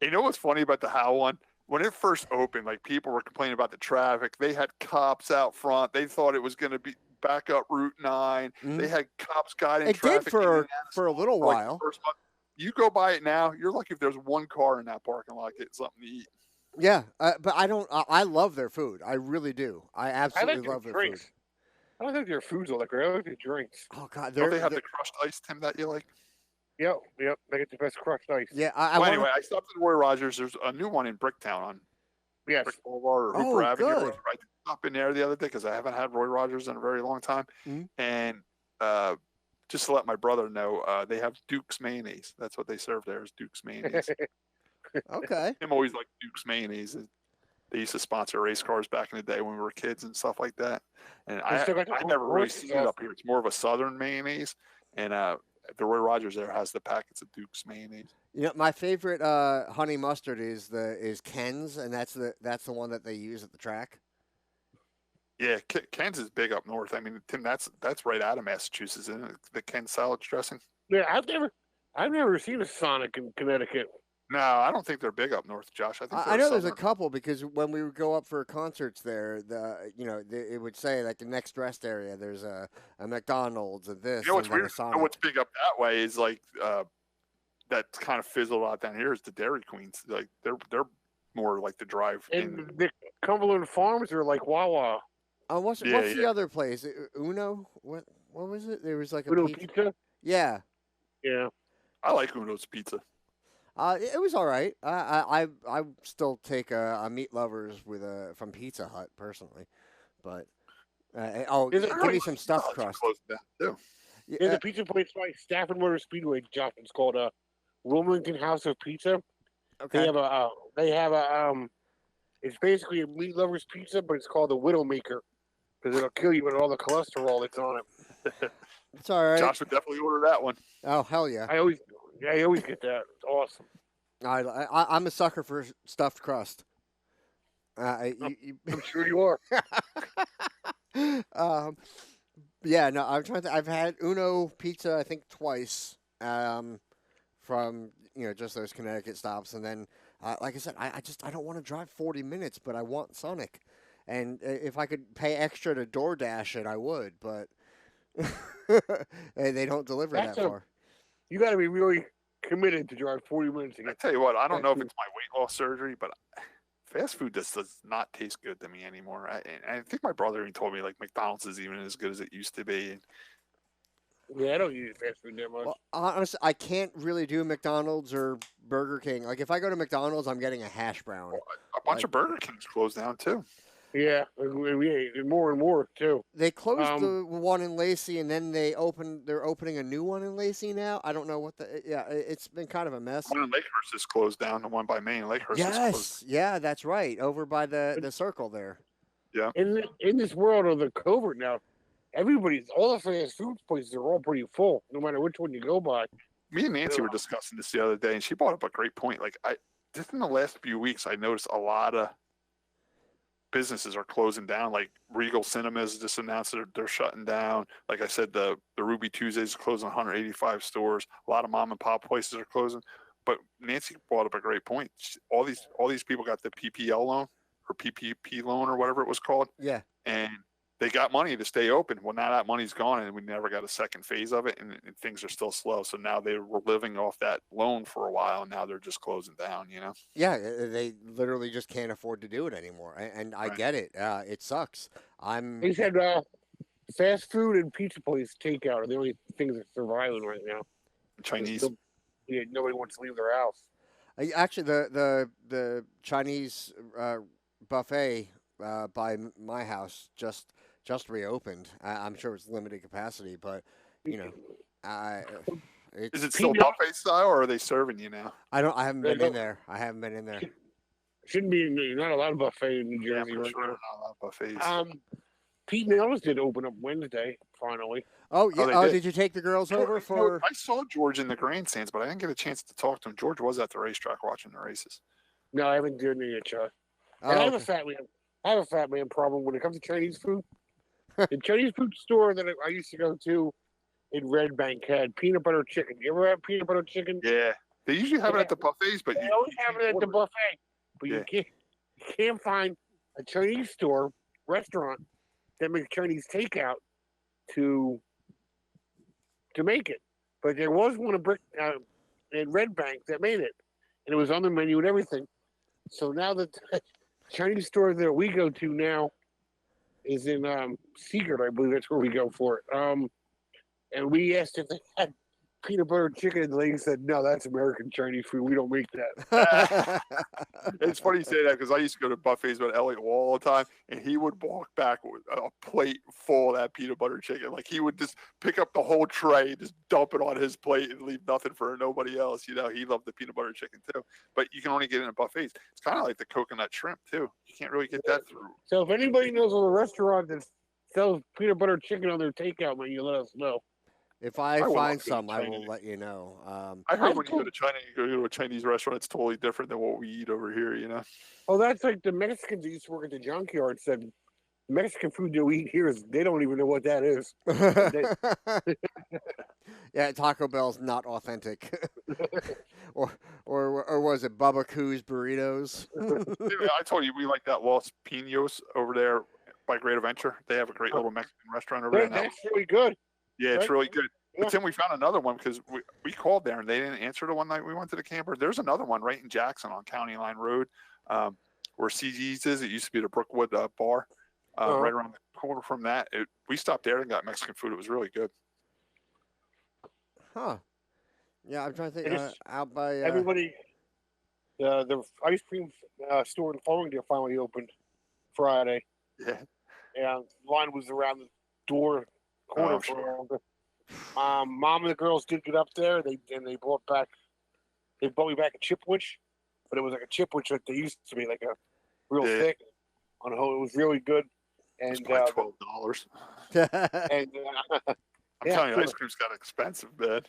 You know what's funny about the Howell one? When it first opened, like people were complaining about the traffic. They had cops out front. They thought it was going to be back up Route 9.
Mm-hmm.
They had cops guiding
traffic. It did for a little while.
You go by it now, you're lucky if there's one car in that parking lot getting something to eat.
Yeah, but I don't. I love their food. I really do. I absolutely love their food.
I don't think their food's all that great. I like their drinks.
Oh God,
don't they have the crushed ice, Tim, that you like?
Yep. They get the best crushed ice.
Yeah.
Anyway, I stopped at Roy Rogers. There's a new one in Bricktown on Brick Boulevard or Hooper Avenue.
Good.
I stopped in there the other day because I haven't had Roy Rogers in a very long time.
Mm-hmm.
And just to let my brother know, they have Duke's mayonnaise. That's what they serve there is Duke's mayonnaise.
Okay.
Him always liked Duke's mayonnaise. They used to sponsor race cars back in the day when we were kids and stuff like that. And I never really seen it up here. It's more of a southern mayonnaise. And the Roy Rogers there has the packets of Duke's mayonnaise.
You know, my favorite honey mustard is Ken's, and that's the one that they use at the track.
Yeah, Ken's is big up north. I mean, Tim, that's right out of Massachusetts, isn't it? The Ken's salad dressing.
Yeah, I've never seen a Sonic in Connecticut.
No, I don't think they're big up north, Josh.
I know there's a couple because when we would go up for concerts there, it would say like the next rest area there's a McDonald's and this.
You know what's weird? What's big up that way is like that's kind of fizzled out down here is the Dairy Queens. Like they're more like the drive.
And the Cumberland Farms are like Wawa.
What's the other place? Uno? What was it? There was like a
Uno Pizza.
Yeah.
Yeah.
I like Uno's Pizza.
It was all right. I still take a meat lovers from Pizza Hut personally, but give me some stuffed crust.
There's a pizza place by Stafford Motor Speedway, Josh. It's called Wilmington House of Pizza.
Okay.
They have a it's basically a meat lovers pizza, but it's called the Widowmaker because it'll kill you with all the cholesterol that's on it.
It's all right.
Josh would definitely order that one.
Oh hell yeah!
I always get that. It's awesome.
I'm a sucker for stuffed crust.
I'm sure you are.
Yeah, no, I'm trying to. I've had Uno Pizza, I think twice, from just those Connecticut stops, and then, like I said, I don't want to drive 40 minutes, but I want Sonic, and if I could pay extra to DoorDash it, I would, but they don't deliver that far.
You got to be really committed to drive 40 minutes to get.
I tell you what, I don't know if it's my weight loss surgery, but fast food just does not taste good to me anymore. I think my brother even told me like McDonald's is even as good as it used to be.
Yeah, I don't use fast food that much.
Well, honestly, I can't really do McDonald's or Burger King. Like if I go to McDonald's, I'm getting a hash brown.
Well, a bunch of Burger Kings closed down too.
Yeah, more and more too.
They closed the one in Lacey, and then they're opening a new one in Lacey now. I don't know what it's been kind of a mess.
The one in Lakehurst is closed down. The one by Maine, Lakehurst is closed.
Yeah, that's right. Over by the circle there.
Yeah.
In this world of the COVID now, all the fast food places are all pretty full, no matter which one you go by.
Me and Nancy were discussing this the other day, and she brought up a great point. Like, just in the last few weeks, I noticed a lot of businesses are closing down. Like Regal Cinemas just announced they're shutting down. Like I said, the Ruby Tuesdays is closing 185 stores. A lot of mom and pop places are closing. But Nancy brought up a great point. All these people got the PPL loan or PPP loan or whatever it was called.
Yeah.
And they got money to stay open. Well, now that money's gone, and we never got a second phase of it, and things are still slow. So now they were living off that loan for a while, and now they're just closing down, you know?
Yeah, they literally just can't afford to do it anymore, and I get it. It sucks.
They said fast food and pizza place takeout are the only things that are surviving right now.
Chinese.
Nobody wants to leave their house.
Actually, the Chinese buffet by my house just reopened. I'm sure it's limited capacity, but is
it still buffet style, or are they serving you now?
I haven't been in there.
Shouldn't be. You're not allowed a buffet in New Jersey.
Yeah,
right
sure,
now.
not allowed buffets.
Pete and Ellis did open up Wednesday finally.
Oh yeah.
Oh,
did you take the girls over for?
I saw George in the grandstands, but I didn't get a chance to talk to him. George was at the racetrack watching the races.
No, I haven't done it yet, Chuck. And I have a fat man problem when it comes to Chinese food. The Chinese food store that I used to go to in Red Bank had peanut butter chicken. You ever have peanut butter chicken?
Yeah, they usually have it at the buffets, but
they always have it at the buffet. But you can't find a Chinese restaurant that makes Chinese takeout to make it. But there was one in Red Bank that made it, and it was on the menu and everything. So now the Chinese store that we go to now is in Secret, I believe that's where we go for it. And we asked if they had peanut butter chicken, and the lady said, "No, that's American Chinese food. We don't make that."
It's funny you say that because I used to go to buffets with Elliot Wall all the time, and he would walk back with a plate full of that peanut butter chicken. Like he would just pick up the whole tray, just dump it on his plate, and leave nothing for nobody else. You know, he loved the peanut butter chicken too. But you can only get it in buffets. It's kind of like the coconut shrimp too. You can't really get that through.
So if anybody knows of a restaurant that sells peanut butter chicken on their takeout menu, let us know.
If I find some, I will let you know.
I heard when you go to China, you go to a Chinese restaurant, it's totally different than what we eat over here, you know?
Oh, that's like the Mexicans that used to work at the junkyard said, Mexican food that we eat here they don't even know what that is.
Yeah, Taco Bell's not authentic. or was it Bubba Coo's burritos?
I told you we like that Los Pinos over there by Great Adventure. They have a great little Mexican restaurant over there now.
That's really good.
Yeah, it's really good. But then we found another one because we called there and they didn't answer the one night we went to the camper. There's another one right in Jackson on County Line Road where CG's is. It used to be the Brookwood bar right around the corner from that. We stopped there and got Mexican food. It was really good.
Huh. Yeah, I'm trying to think. Out by
everybody, the ice cream store in Farmingdale finally opened Friday.
Yeah.
And line was around the corner for a while. Mom and the girls did get up there. They brought me back a chipwich, but it was like a chipwich like they used to be, like a real thick on a whole. It was really good. And
$12.
And
I'm telling you, ice cream's got expensive, man.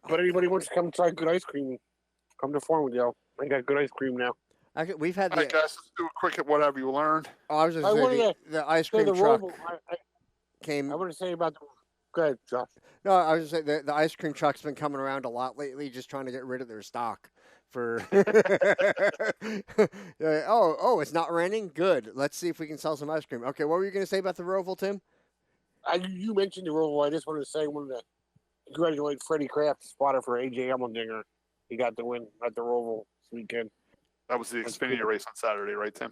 But anybody wants to come try good ice cream, come to Farmingdale. They got good ice cream now.
We've had
All right, guys, let's do a quick whatever you learned.
Oh, I was just saying the ice cream truck came.
I want to say about the. Go ahead, Josh.
No, I was just saying the ice cream truck's been coming around a lot lately, just trying to get rid of their stock. For it's not raining. Good. Let's see if we can sell some ice cream. Okay, what were you going to say about the Roval, Tim?
You mentioned the Roval. I just wanted to say congratulate Freddie Kraft, spotter for AJ Allmendinger. He got the win at the Roval this weekend.
That was the Xfinity race on Saturday, right, Tim?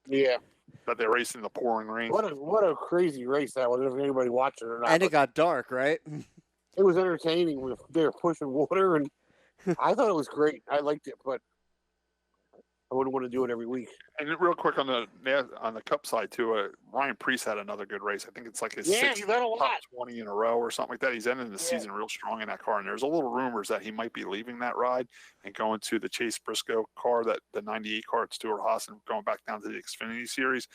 Yeah.
That they raced in the pouring rain.
What a crazy race that was. If anybody watched it or not.
And it got dark, right?
It was entertaining. They were pushing water, and I thought it was great. I liked it, but wouldn't want to do it every week.
And real quick on the Cup side too, Ryan Preece had another good race. I think it's like his sixth
he's had a lot.
top 20 in a row or something like that. He's ending the season real strong in that car. And there's a little rumors that he might be leaving that ride and going to the Chase Briscoe car, that the '98 car at Stewart Haas, and going back down to the Xfinity Series.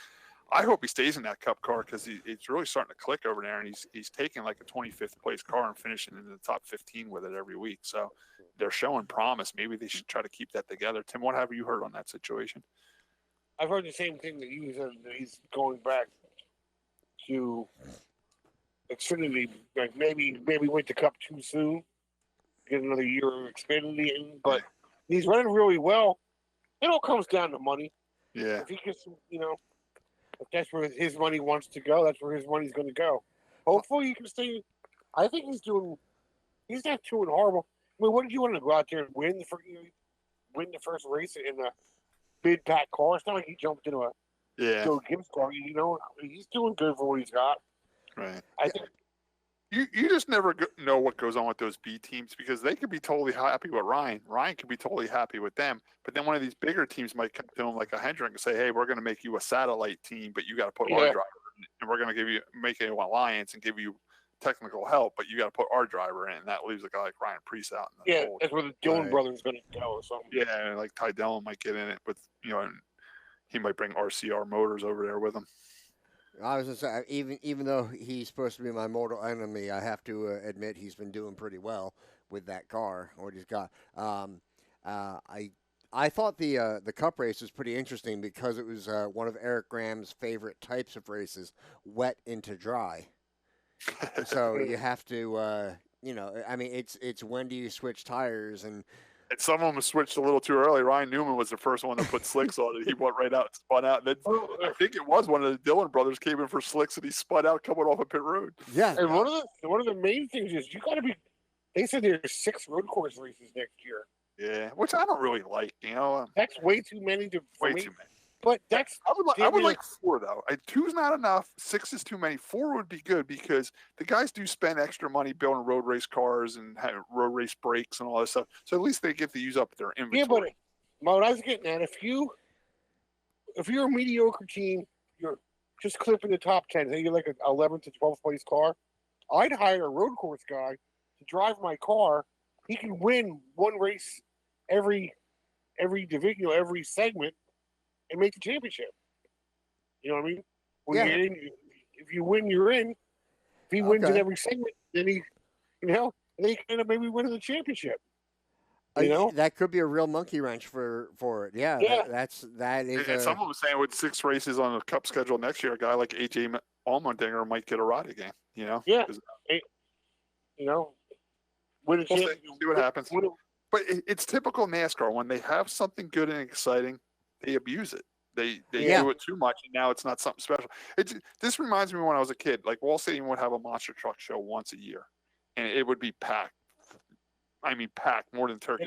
I hope he stays in that Cup car because it's really starting to click over there, and he's taking like a 25th place car and finishing in the top 15 with it every week. So they're showing promise. Maybe they should try to keep that together. Tim, what have you heard on that situation?
I've heard the same thing that you said, that he's going back to Xfinity. Like maybe went to Cup too soon, get another year of Xfinity in, but he's running really well. It all comes down to money.
Yeah.
If he gets, if that's where his money wants to go, that's where his money's going to go. Hopefully he can stay. I think he's not doing horrible. I mean, what did you want to go out there and win the first race in a big pack car? It's not like he jumped into a Joe Gibbs car. He's doing good for what he's got.
Right.
I think
you just never know what goes on with those B teams, because they could be totally happy with Ryan. Ryan could be totally happy with them. But then one of these bigger teams might come to him like a Hendrick and say, hey, we're going to make you a satellite team, but you got to put our driver in, and we're going to make an alliance and give you technical help, but you got to put our driver in. And that leaves a guy like Ryan Preece out.
That's where the Dillon brothers going to go or something.
Yeah, and like Ty Dillon might get in it, but and he might bring RCR Motors over there with him.
I was going to say, even though he's supposed to be my mortal enemy, I have to admit he's been doing pretty well with that car, what he's got. I thought the Cup race was pretty interesting because it was one of Eric Graham's favorite types of races, wet into dry. So you have to, I mean, it's when do you switch tires, and
some of them switched a little too early. Ryan Newman was the first one to put slicks on it. He went right out, spun out. And then I think it was one of the Dillon brothers came in for slicks, and he spun out coming off a pit road.
Yeah.
And one of the main things is you got to be. They said there's 6 road course races next year.
Yeah, which I don't really like.
That's way too many for me.
Too many.
But that's
I would like 4 though. 2's not enough. 6 is too many. 4 would be good because the guys do spend extra money building road race cars and road race brakes and all this stuff. So at least they get to use up their inventory.
Yeah, but what I was getting at, if you're a mediocre team, you're just clipping the top 10. Say you're like an 11th to 12th place car. I'd hire a road course guy to drive my car. He can win one race every division, every segment, and make the championship. You know what I mean? You're in, if you win, you're in. If he wins in every segment, then they end up maybe winning the championship.
That could be a real monkey wrench for it. Yeah. That is.
And someone was saying with 6 races on the Cup schedule next year, a guy like AJ Allmendinger might get a ride again.
Yeah. Win a championship.
See what happens. But it's typical NASCAR. When they have something good and exciting, they abuse it. They do it too much, and now it's not something special. This reminds me when I was a kid. Like Wall Stadium would have a monster truck show once a year, and it would be packed. I mean, packed more than turkey.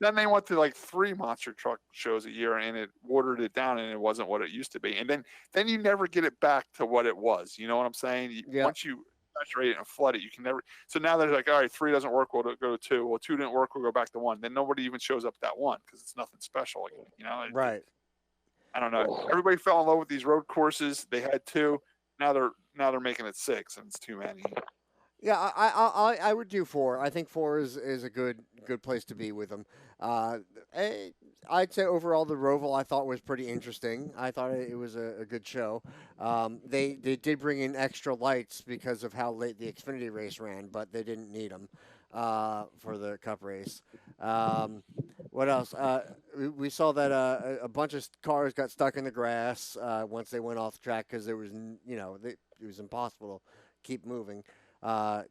Then they went to like 3 monster truck shows a year, and it watered it down, and it wasn't what it used to be. And then you never get it back to what it was. You know what I'm saying? Once you saturate it and flood it, you can never. So now they're like, all right, 3 doesn't work, we'll go to 2. Well, 2 didn't work, we'll go back to 1. Then nobody even shows up that 1 because it's nothing special.
Right.
I don't know. Everybody fell in love with these road courses. They had 2. Now they're making it 6, and it's too many.
Yeah, I would do 4. I think 4 is a good place to be with them. I'd say overall the Roval I thought was pretty interesting. I thought it was a good show. They did bring in extra lights because of how late the Xfinity race ran, but they didn't need them for the Cup race. What else? We saw that a bunch of cars got stuck in the grass once they went off the track because there was it was impossible to keep moving.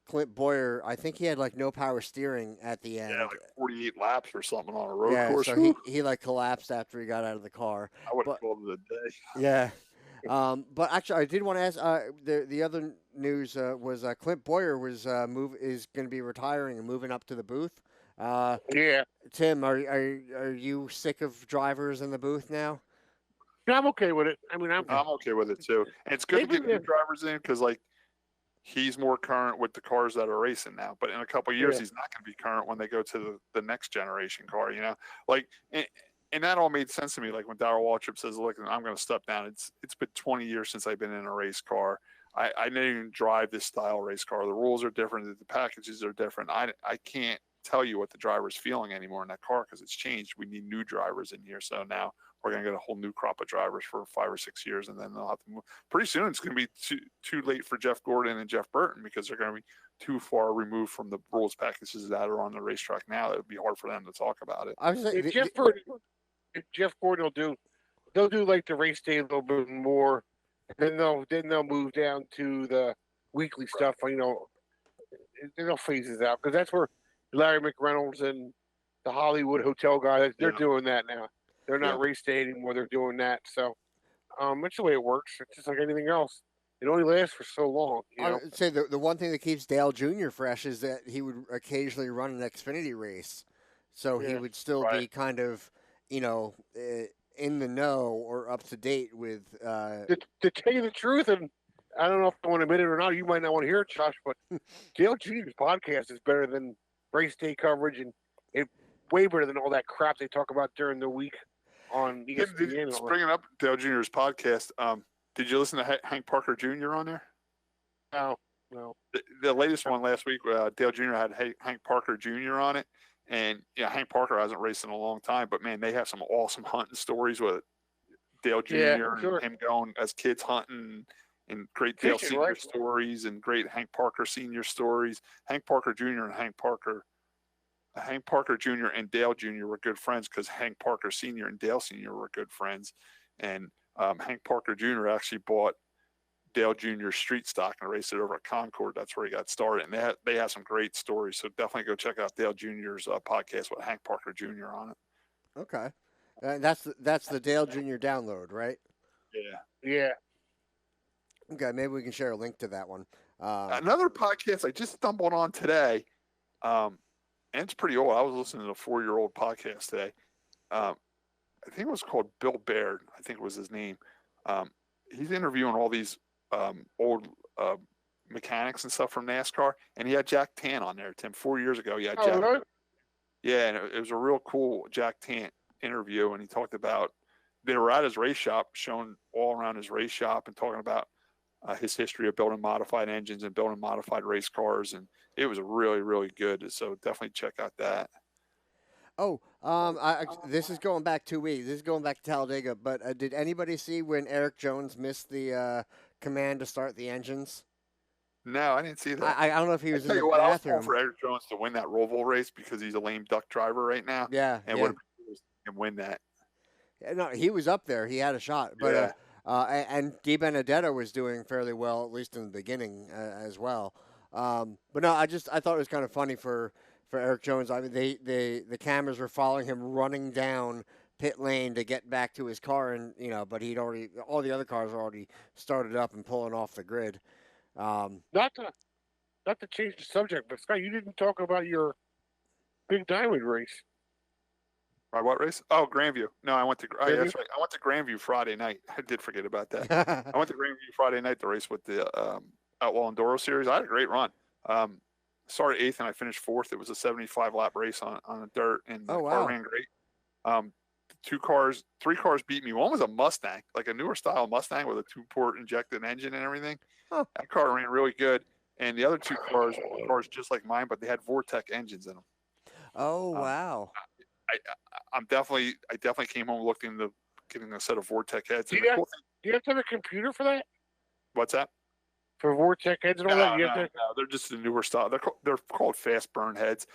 Clint Boyer, I think he had like no power steering at the end.
Yeah, like 48 laps or something on a road course.
So he like collapsed after he got out of the car.
I would have called it a day.
Yeah. But actually, I did want to ask. The other news was Clint Boyer is going to be retiring and moving up to the booth. Tim, are you sick of drivers in the booth now?
Yeah, I'm okay with it. I mean, I'm
okay with it too. And it's good to get new drivers in because he's more current with the cars that are racing now. But in a couple of years, he's not going to be current when they go to the next generation car. and that all made sense to me. Like when Darrell Waltrip says, "Look, I'm going to step down." It's been 20 years since I've been in a race car. I didn't even drive this style race car. The rules are different. The packages are different. I can't tell you what the driver's feeling anymore in that car because it's changed. We need new drivers in here. So now we're going to get a whole new crop of drivers for 5 or 6 years, and then they'll have to move. Pretty soon it's going to be too late for Jeff Gordon and Jeff Burton because they're going to be too far removed from the rules packages that are on the racetrack now. It would be hard for them to talk about it.
I was saying,
Jeff Gordon they'll do like the race day a little bit more. Then they'll move down to the weekly stuff. You know, they'll phase it out because that's where Larry McReynolds and the Hollywood Hotel guys they're doing that now. They're not race day anymore. They're doing that. So that's the way it works. It's just like anything else. It only lasts for so long. You know?
I'd say the one thing that keeps Dale Jr. fresh is that he would occasionally run an Xfinity race, so he would still be kind of, you know, in the know or up to date with.
To tell you the truth, and I don't know if I want to admit it or not, you might not want to hear it, Josh, but Dale Jr.'s podcast is better than race day coverage and way better than all that crap they talk about during the week on ESPN.
Bringing up Dale Jr.'s podcast, did you listen to Hank Parker Jr. on there?
No.
The latest one last week, Dale Jr. had Hank Parker Jr. on it. And Hank Parker hasn't raced in a long time, but man, they have some awesome hunting stories with Dale Jr. and him going as kids hunting, and great Dale Sr. stories and great Hank Parker Sr. stories. Hank Parker Jr. and Hank Parker Jr. and Dale Jr. were good friends because Hank Parker Sr. and Dale Sr. were good friends, and Hank Parker Jr. actually bought Dale Jr.'s street stock and raced it over at Concord. That's where he got started. And they have some great stories. So definitely go check out Dale Jr.'s podcast with Hank Parker Jr. on it.
Okay. That's the Dale Jr. download, right?
Yeah.
Okay, maybe we can share a link to that one.
Another podcast I just stumbled on today, and it's pretty old. I was listening to a 4-year-old podcast today. I think it was called Bill Baird. I think it was his name. He's interviewing all these old mechanics and stuff from NASCAR, and he had Jack Tant on there, Tim. 4 years ago, he had Jack.
Really?
Yeah, and it was a real cool Jack Tant interview, and he talked about they were at his race shop, showing all around his race shop, and talking about his history of building modified engines and building modified race cars, and it was really, really good. So definitely check out that.
Oh, this is going back 2 weeks. This is going back to Talladega. But did anybody see when Eric Jones missed the command to start the engines?
No, I didn't see that.
I don't know if he was in the
bathroom. I was
bathroom.
for Eric Jones to win that Roval race because he's a lame duck driver right now.
Yeah,
and would have been cool to win that.
Yeah, no, he was up there. He had a shot. But and Di Benedetto was doing fairly well, at least in the beginning as well. But no, I thought it was kind of funny for Eric Jones. I mean, the cameras were following him running down pit lane to get back to his car, and but all the other cars were already started up and pulling off the grid.
Not to change the subject, but Scott, you didn't talk about your Big Diamond race.
My what race? Oh, Grandview. No, I went to. Oh, yeah, that's right. I went to Grandview Friday night. I did forget about that. I went to Grandview Friday night to race with the Outlaw Enduro Series. I had a great run. Started 8th and I finished 4th. It was a 75 lap race on the dirt, and the car ran great. 3 cars beat me. One was a Mustang, like a newer style Mustang with a 2-port injected engine and everything. Oh. That car ran really good. And the other 2 cars were cars just like mine, but they had Vortec engines in them.
Oh, wow.
I definitely came home looking into getting a set of Vortec heads.
Do you have to have a computer for that?
What's that?
For Vortec heads and all that?
No, they're just the newer style. They're called fast burn heads.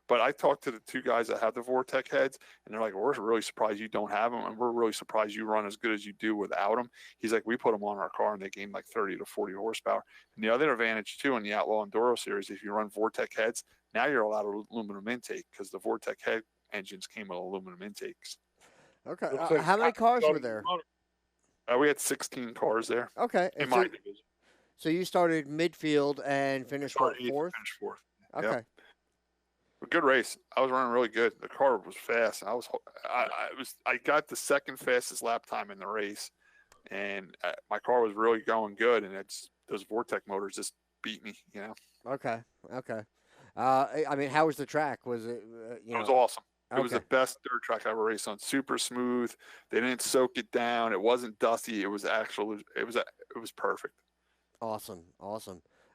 But I talked to the 2 guys that have the Vortec heads, and they're like, we're really surprised you don't have them, and we're really surprised you run as good as you do without them. He's like, we put them on our car, and they gain like 30 to 40 horsepower. And the other advantage, too, in the Outlaw Enduro Series, if you run Vortec heads, now you're allowed aluminum intake because the Vortec head engines came with aluminum intakes.
Okay. How many cars were there?
We had 16 cars there.
Okay.
In my division.
So you started midfield and finished 4th?
Finished 4th.
Okay.
Yep. A good race. I was running really good. The car was fast. I got the second fastest lap time in the race, and my car was really going good. And those Vortec motors just beat me.
Okay. I mean, how was the track? Was it?
It was awesome. It was the best dirt track I ever raced on. Super smooth. They didn't soak it down. It wasn't dusty. It was perfect.
Awesome.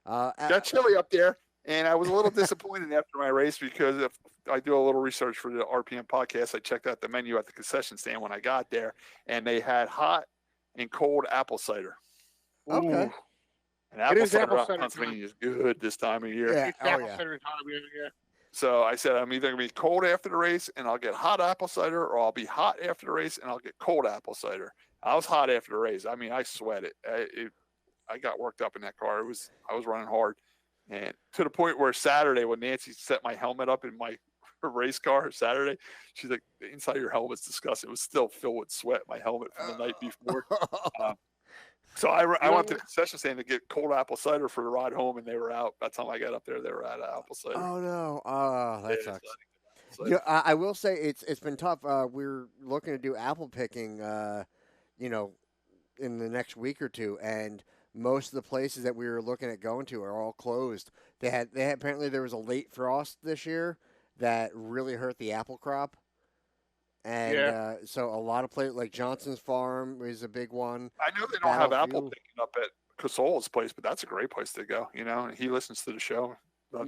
Got chilly up there, and I was a little disappointed after my race because if I do a little research for the RPM podcast, I checked out the menu at the concession stand when I got there, and they had hot and cold apple cider.
Okay.
Ooh. And apple cider out in Pennsylvania is good this time of year.
Yeah.
It's apple cider time, yeah.
So I said, I'm either going to be cold after the race and I'll get hot apple cider, or I'll be hot after the race and I'll get cold apple cider. I was hot after the race. I mean, I sweated. I got worked up in that car. I was running hard. And to the point where Saturday, when Nancy set my helmet up in my race car Saturday, she's like, the inside of your helmet's disgusting. It was still filled with sweat, my helmet from the night before. So I went to the concession stand to get cold apple cider for the ride home, and they were out. By the time I got up there, they were out of apple cider.
Oh no! That sucks. Yeah, I will say it's been tough. We're looking to do apple picking, in the next week or two, and most of the places that we were looking at going to are all closed. They had apparently there was a late frost this year that really hurt the apple crop. And so a lot of places, like Johnson's Farm is a big one.
I know they don't have apple picking up at Casola's place, but that's a great place to go. He listens to the show.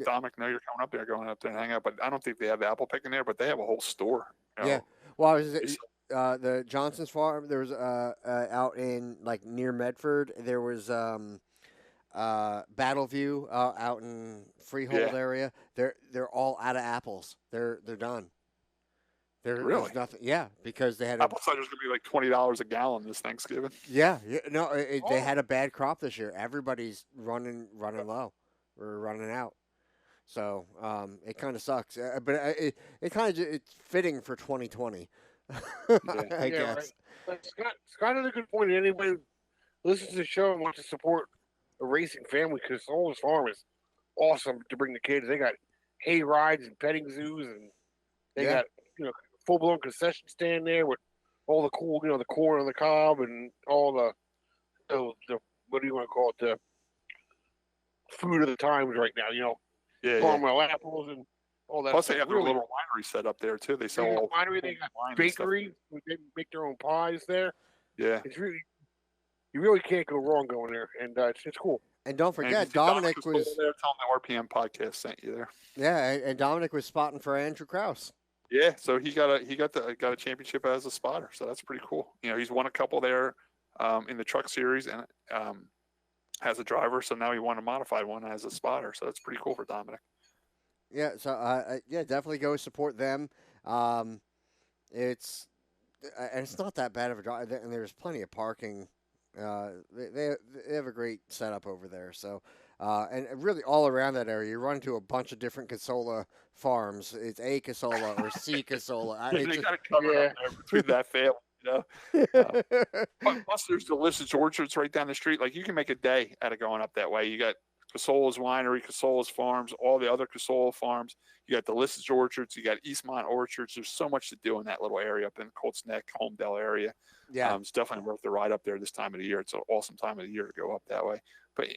Dominic, know you're going up there and hang out. But I don't think they have apple picking there, but they have a whole store.
Yeah. Well, the Johnson's Farm, there was out in near Medford. There was Battleview out in Freehold area. They're all out of apples. They're done. There's nothing. Yeah, because they had
apple cider's gonna be like $20 a gallon this Thanksgiving.
Yeah. No, they had a bad crop this year. Everybody's running low, or running out. So it kind of sucks. But it kind of it's fitting for 2020. I guess.
Right. Scott had a good point. Anybody listens to the show and wants to support a racing family, because Souls Farm is awesome to bring the kids. They got hay rides and petting zoos, and they got full-blown concession stand there with all the cool, the corn on the cob and all the what do you want to call it, the food of the times right now, caramel apples and all that.
Plus, they have a little winery set up there too. They sell all
winery. They got bakery. They make their own pies there.
Yeah,
it's really, you really can't go wrong going there, and it's cool.
And don't forget, Dominic was
there telling the RPM podcast sent you there.
Yeah, and Dominic was spotting for Andrew Krause.
Yeah, so he got a championship as a spotter, so that's pretty cool. He's won a couple there in the truck series and has a driver, so now he won a modified one as a spotter, so that's pretty cool for Dominic.
Yeah, so definitely go support them. It's not that bad of a drive, and there's plenty of parking. They have a great setup over there, so. And really all around that area, you run into a bunch of different Casola farms. It's A Casola or C Casola.
They got to cover up there between that family, Plus, there's delicious orchards right down the street. Like, you can make a day out of going up that way. You got Casola's Winery, Casola's Farms, all the other Casola farms. You got delicious orchards. You got Eastmont orchards. There's so much to do in that little area up in Colts Neck, Homedale area. Yeah, it's definitely worth the ride up there this time of the year. It's an awesome time of the year to go up that way. But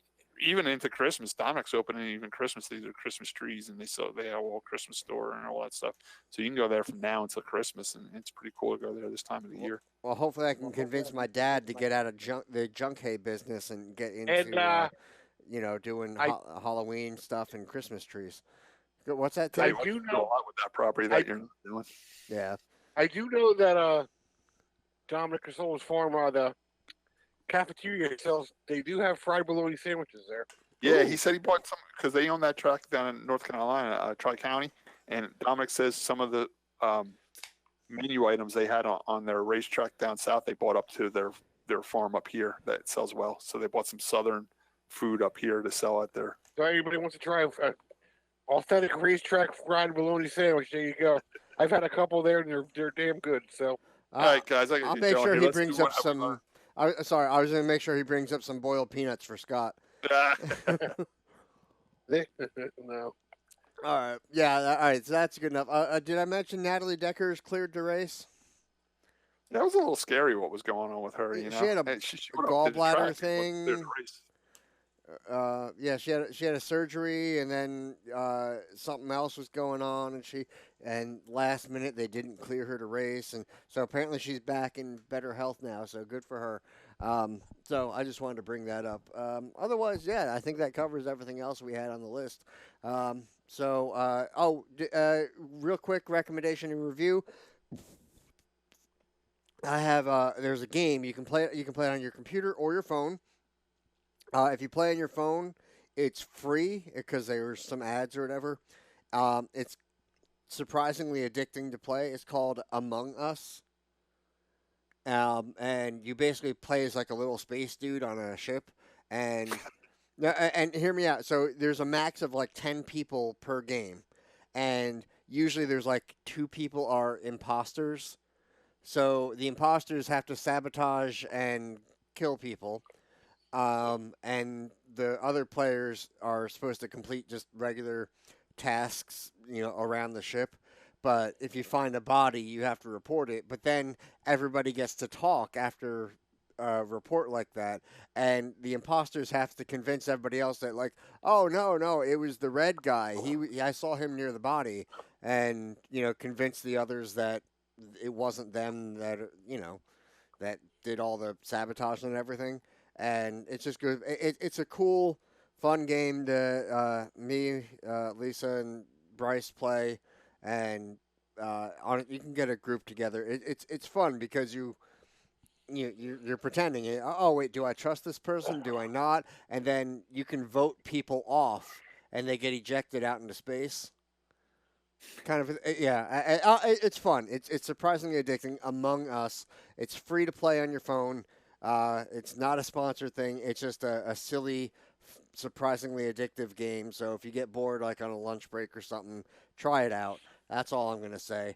even into Christmas, Dominic's opening even Christmas. These are Christmas trees, and they have a whole Christmas store and all that stuff. So you can go there from now until Christmas, and it's pretty cool to go there this time of the year.
Well, hopefully I can convince my dad to get out of the junk hay business and get into, doing Halloween stuff and Christmas trees. What's that?
I do know a lot with that property that you're doing.
Yeah,
I do know that Dominic Casola's farm, the cafeteria sells. They do have fried bologna sandwiches there.
Yeah, he said he bought some because they own that track down in North Carolina, Tri-County, and Dominic says some of the menu items they had on their racetrack down south, they bought up to their farm up here that sells well. So they bought some southern food up here to sell at their.
So anybody wants to try authentic racetrack fried bologna sandwich? There you go. I've had a couple there, and they're damn good. So
all right, guys,
I'll make sure he brings up some. I was going to make sure he brings up some boiled peanuts for Scott.
No.
All right. Yeah, all right. So that's good enough. Did I mention Natalie Decker's cleared to race?
That was a little scary what was going on with her.
She had a gallbladder thing. Yeah, she had a surgery, and then something else was going on, and and last minute they didn't clear her to race, and so apparently she's back in better health now. So good for her. So I just wanted to bring that up. Otherwise, yeah, I think that covers everything else we had on the list. Real quick recommendation and review. I have there's a game you can play. You can play it on your computer or your phone. If you play on your phone, it's free because there's some ads or whatever. It's surprisingly addicting to play. It's called Among Us. And you basically play as like a little space dude on a ship. And hear me out. So there's a max of like 10 people per game. And usually there's like 2 people are imposters. So the imposters have to sabotage and kill people. And the other players are supposed to complete just regular tasks, around the ship. But if you find a body, you have to report it. But then everybody gets to talk after a report like that. And the imposters have to convince everybody else that, like, oh, no, it was the red guy. I saw him near the body. And, convince the others that it wasn't them that, that did all the sabotage and everything. And it's just good. It's a cool, fun game to me, Lisa, and Bryce play. And you can get a group together. It's fun because you're pretending. Oh wait, do I trust this person? Do I not? And then you can vote people off, and they get ejected out into space. Kind of, yeah. It's fun. It's surprisingly addicting. Among Us. It's free to play on your phone. It's not a sponsored thing. It's just a silly, surprisingly addictive game. So if you get bored, like on a lunch break or something, try it out. That's all I'm going to say.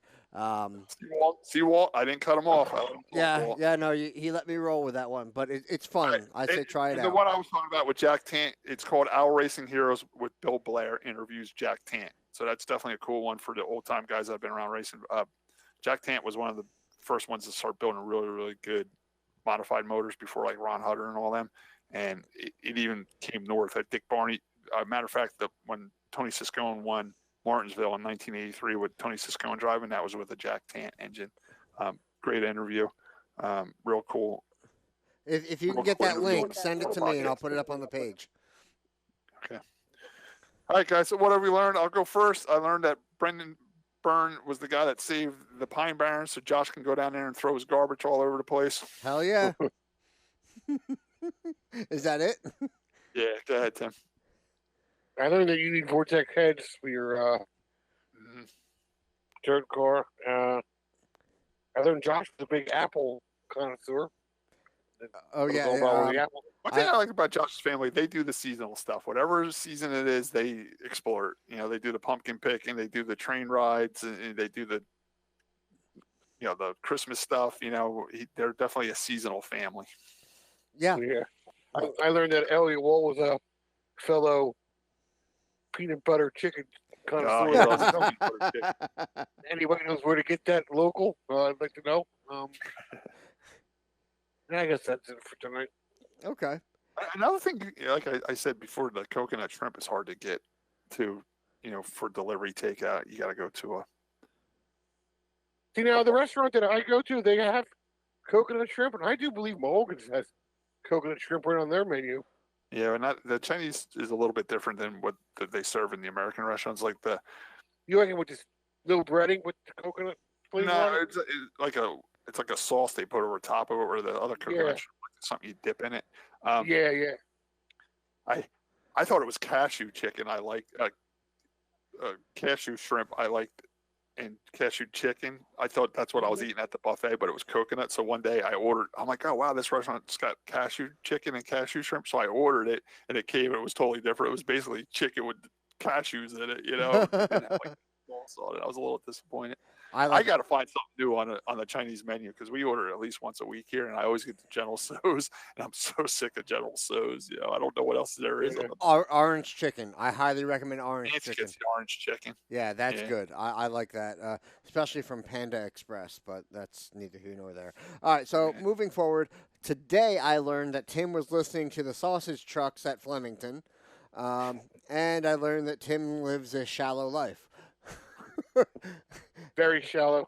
See, Walt, I didn't cut him off.
No, he let me roll with that one, but it's fun.
Right.
I say try it out.
The one I was talking about with Jack Tant, it's called Our Racing Heroes with Bill Blair interviews Jack Tant. So that's definitely a cool one for the old-time guys that have been around racing. Jack Tant was one of the first ones to start building really, really good modified motors before like Ron Hutter and all them. And it even came north at Dick Barney. Matter of fact, when Tony Siscone won Martinsville in 1983 with Tony Siscone driving, that was with a Jack Tant engine. Great interview. Real cool.
If you can get that link, send it to me and I'll put it up on the page.
Okay. All right, guys. So what have we learned? I'll go first. I learned that Brendan Byrne was the guy that saved the Pine Barrens, so Josh can go down there and throw his garbage all over the place.
Hell yeah. Is that it?
Yeah, go ahead, Tim.
I learned that you need Vortex heads for your dirt car. I learned Josh was a big Apple connoisseur.
Oh, yeah.
One thing I like about Josh's family, they do the seasonal stuff. Whatever season it is, they explore it. They do the pumpkin picking, they do the train rides, and they do the Christmas stuff. They're definitely a seasonal family.
Yeah.
I learned that Elliot Wall was a fellow peanut butter chicken connoisseur. Anybody knows where to get that local? I'd like to know. I guess that's it for tonight.
Okay.
Another thing, like I said before, the coconut shrimp is hard to get to, for delivery takeout. You got to go to
See, now the restaurant that I go to, they have coconut shrimp, and I do believe Mulligan's has coconut shrimp right on their menu.
Yeah, and the Chinese is a little bit different than what they serve in the American restaurants. Like
you reckon with this little breading with the coconut flavor?
No, it's like a sauce they put over top of it, or the other coconut shrimp, like something you dip in it. I thought it was cashew chicken. I liked cashew shrimp. I liked, and cashew chicken. I thought that's what I was eating at the buffet, but it was coconut. So one day I ordered. I'm like, oh wow, this restaurant's got cashew chicken and cashew shrimp. So I ordered it, and it came. It was totally different. It was basically chicken with cashews in it. It didn't have, like, sauce on it. I was a little disappointed. I got to find something new on the Chinese menu because we order at least once a week here, and I always get the General Tso's, and I'm so sick of General Tso's. I don't know what else there is.
Orange chicken. I highly recommend orange chicken.
Gets the orange chicken.
Yeah, that's good. I like that, especially from Panda Express, but that's neither here nor there. All right, so moving forward, today I learned that Tim was listening to the sausage trucks at Flemington, and I learned that Tim lives a shallow life.
Very shallow.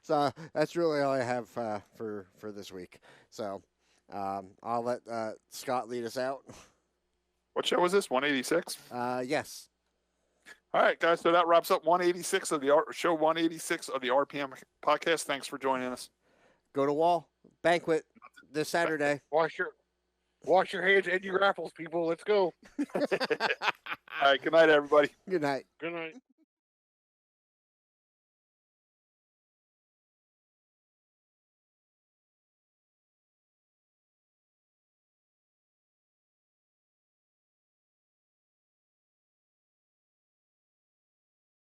So that's really all I have for this week. So I'll let Scott lead us out.
What show was this? 186?
Yes.
All right, guys. So that wraps up 186 of the show 186 of the RPM podcast. Thanks for joining us.
Go to Wall Banquet this Saturday.
Wash your hands and your raffles, people. Let's go.
All right. Good night, everybody.
Good night.
Good night.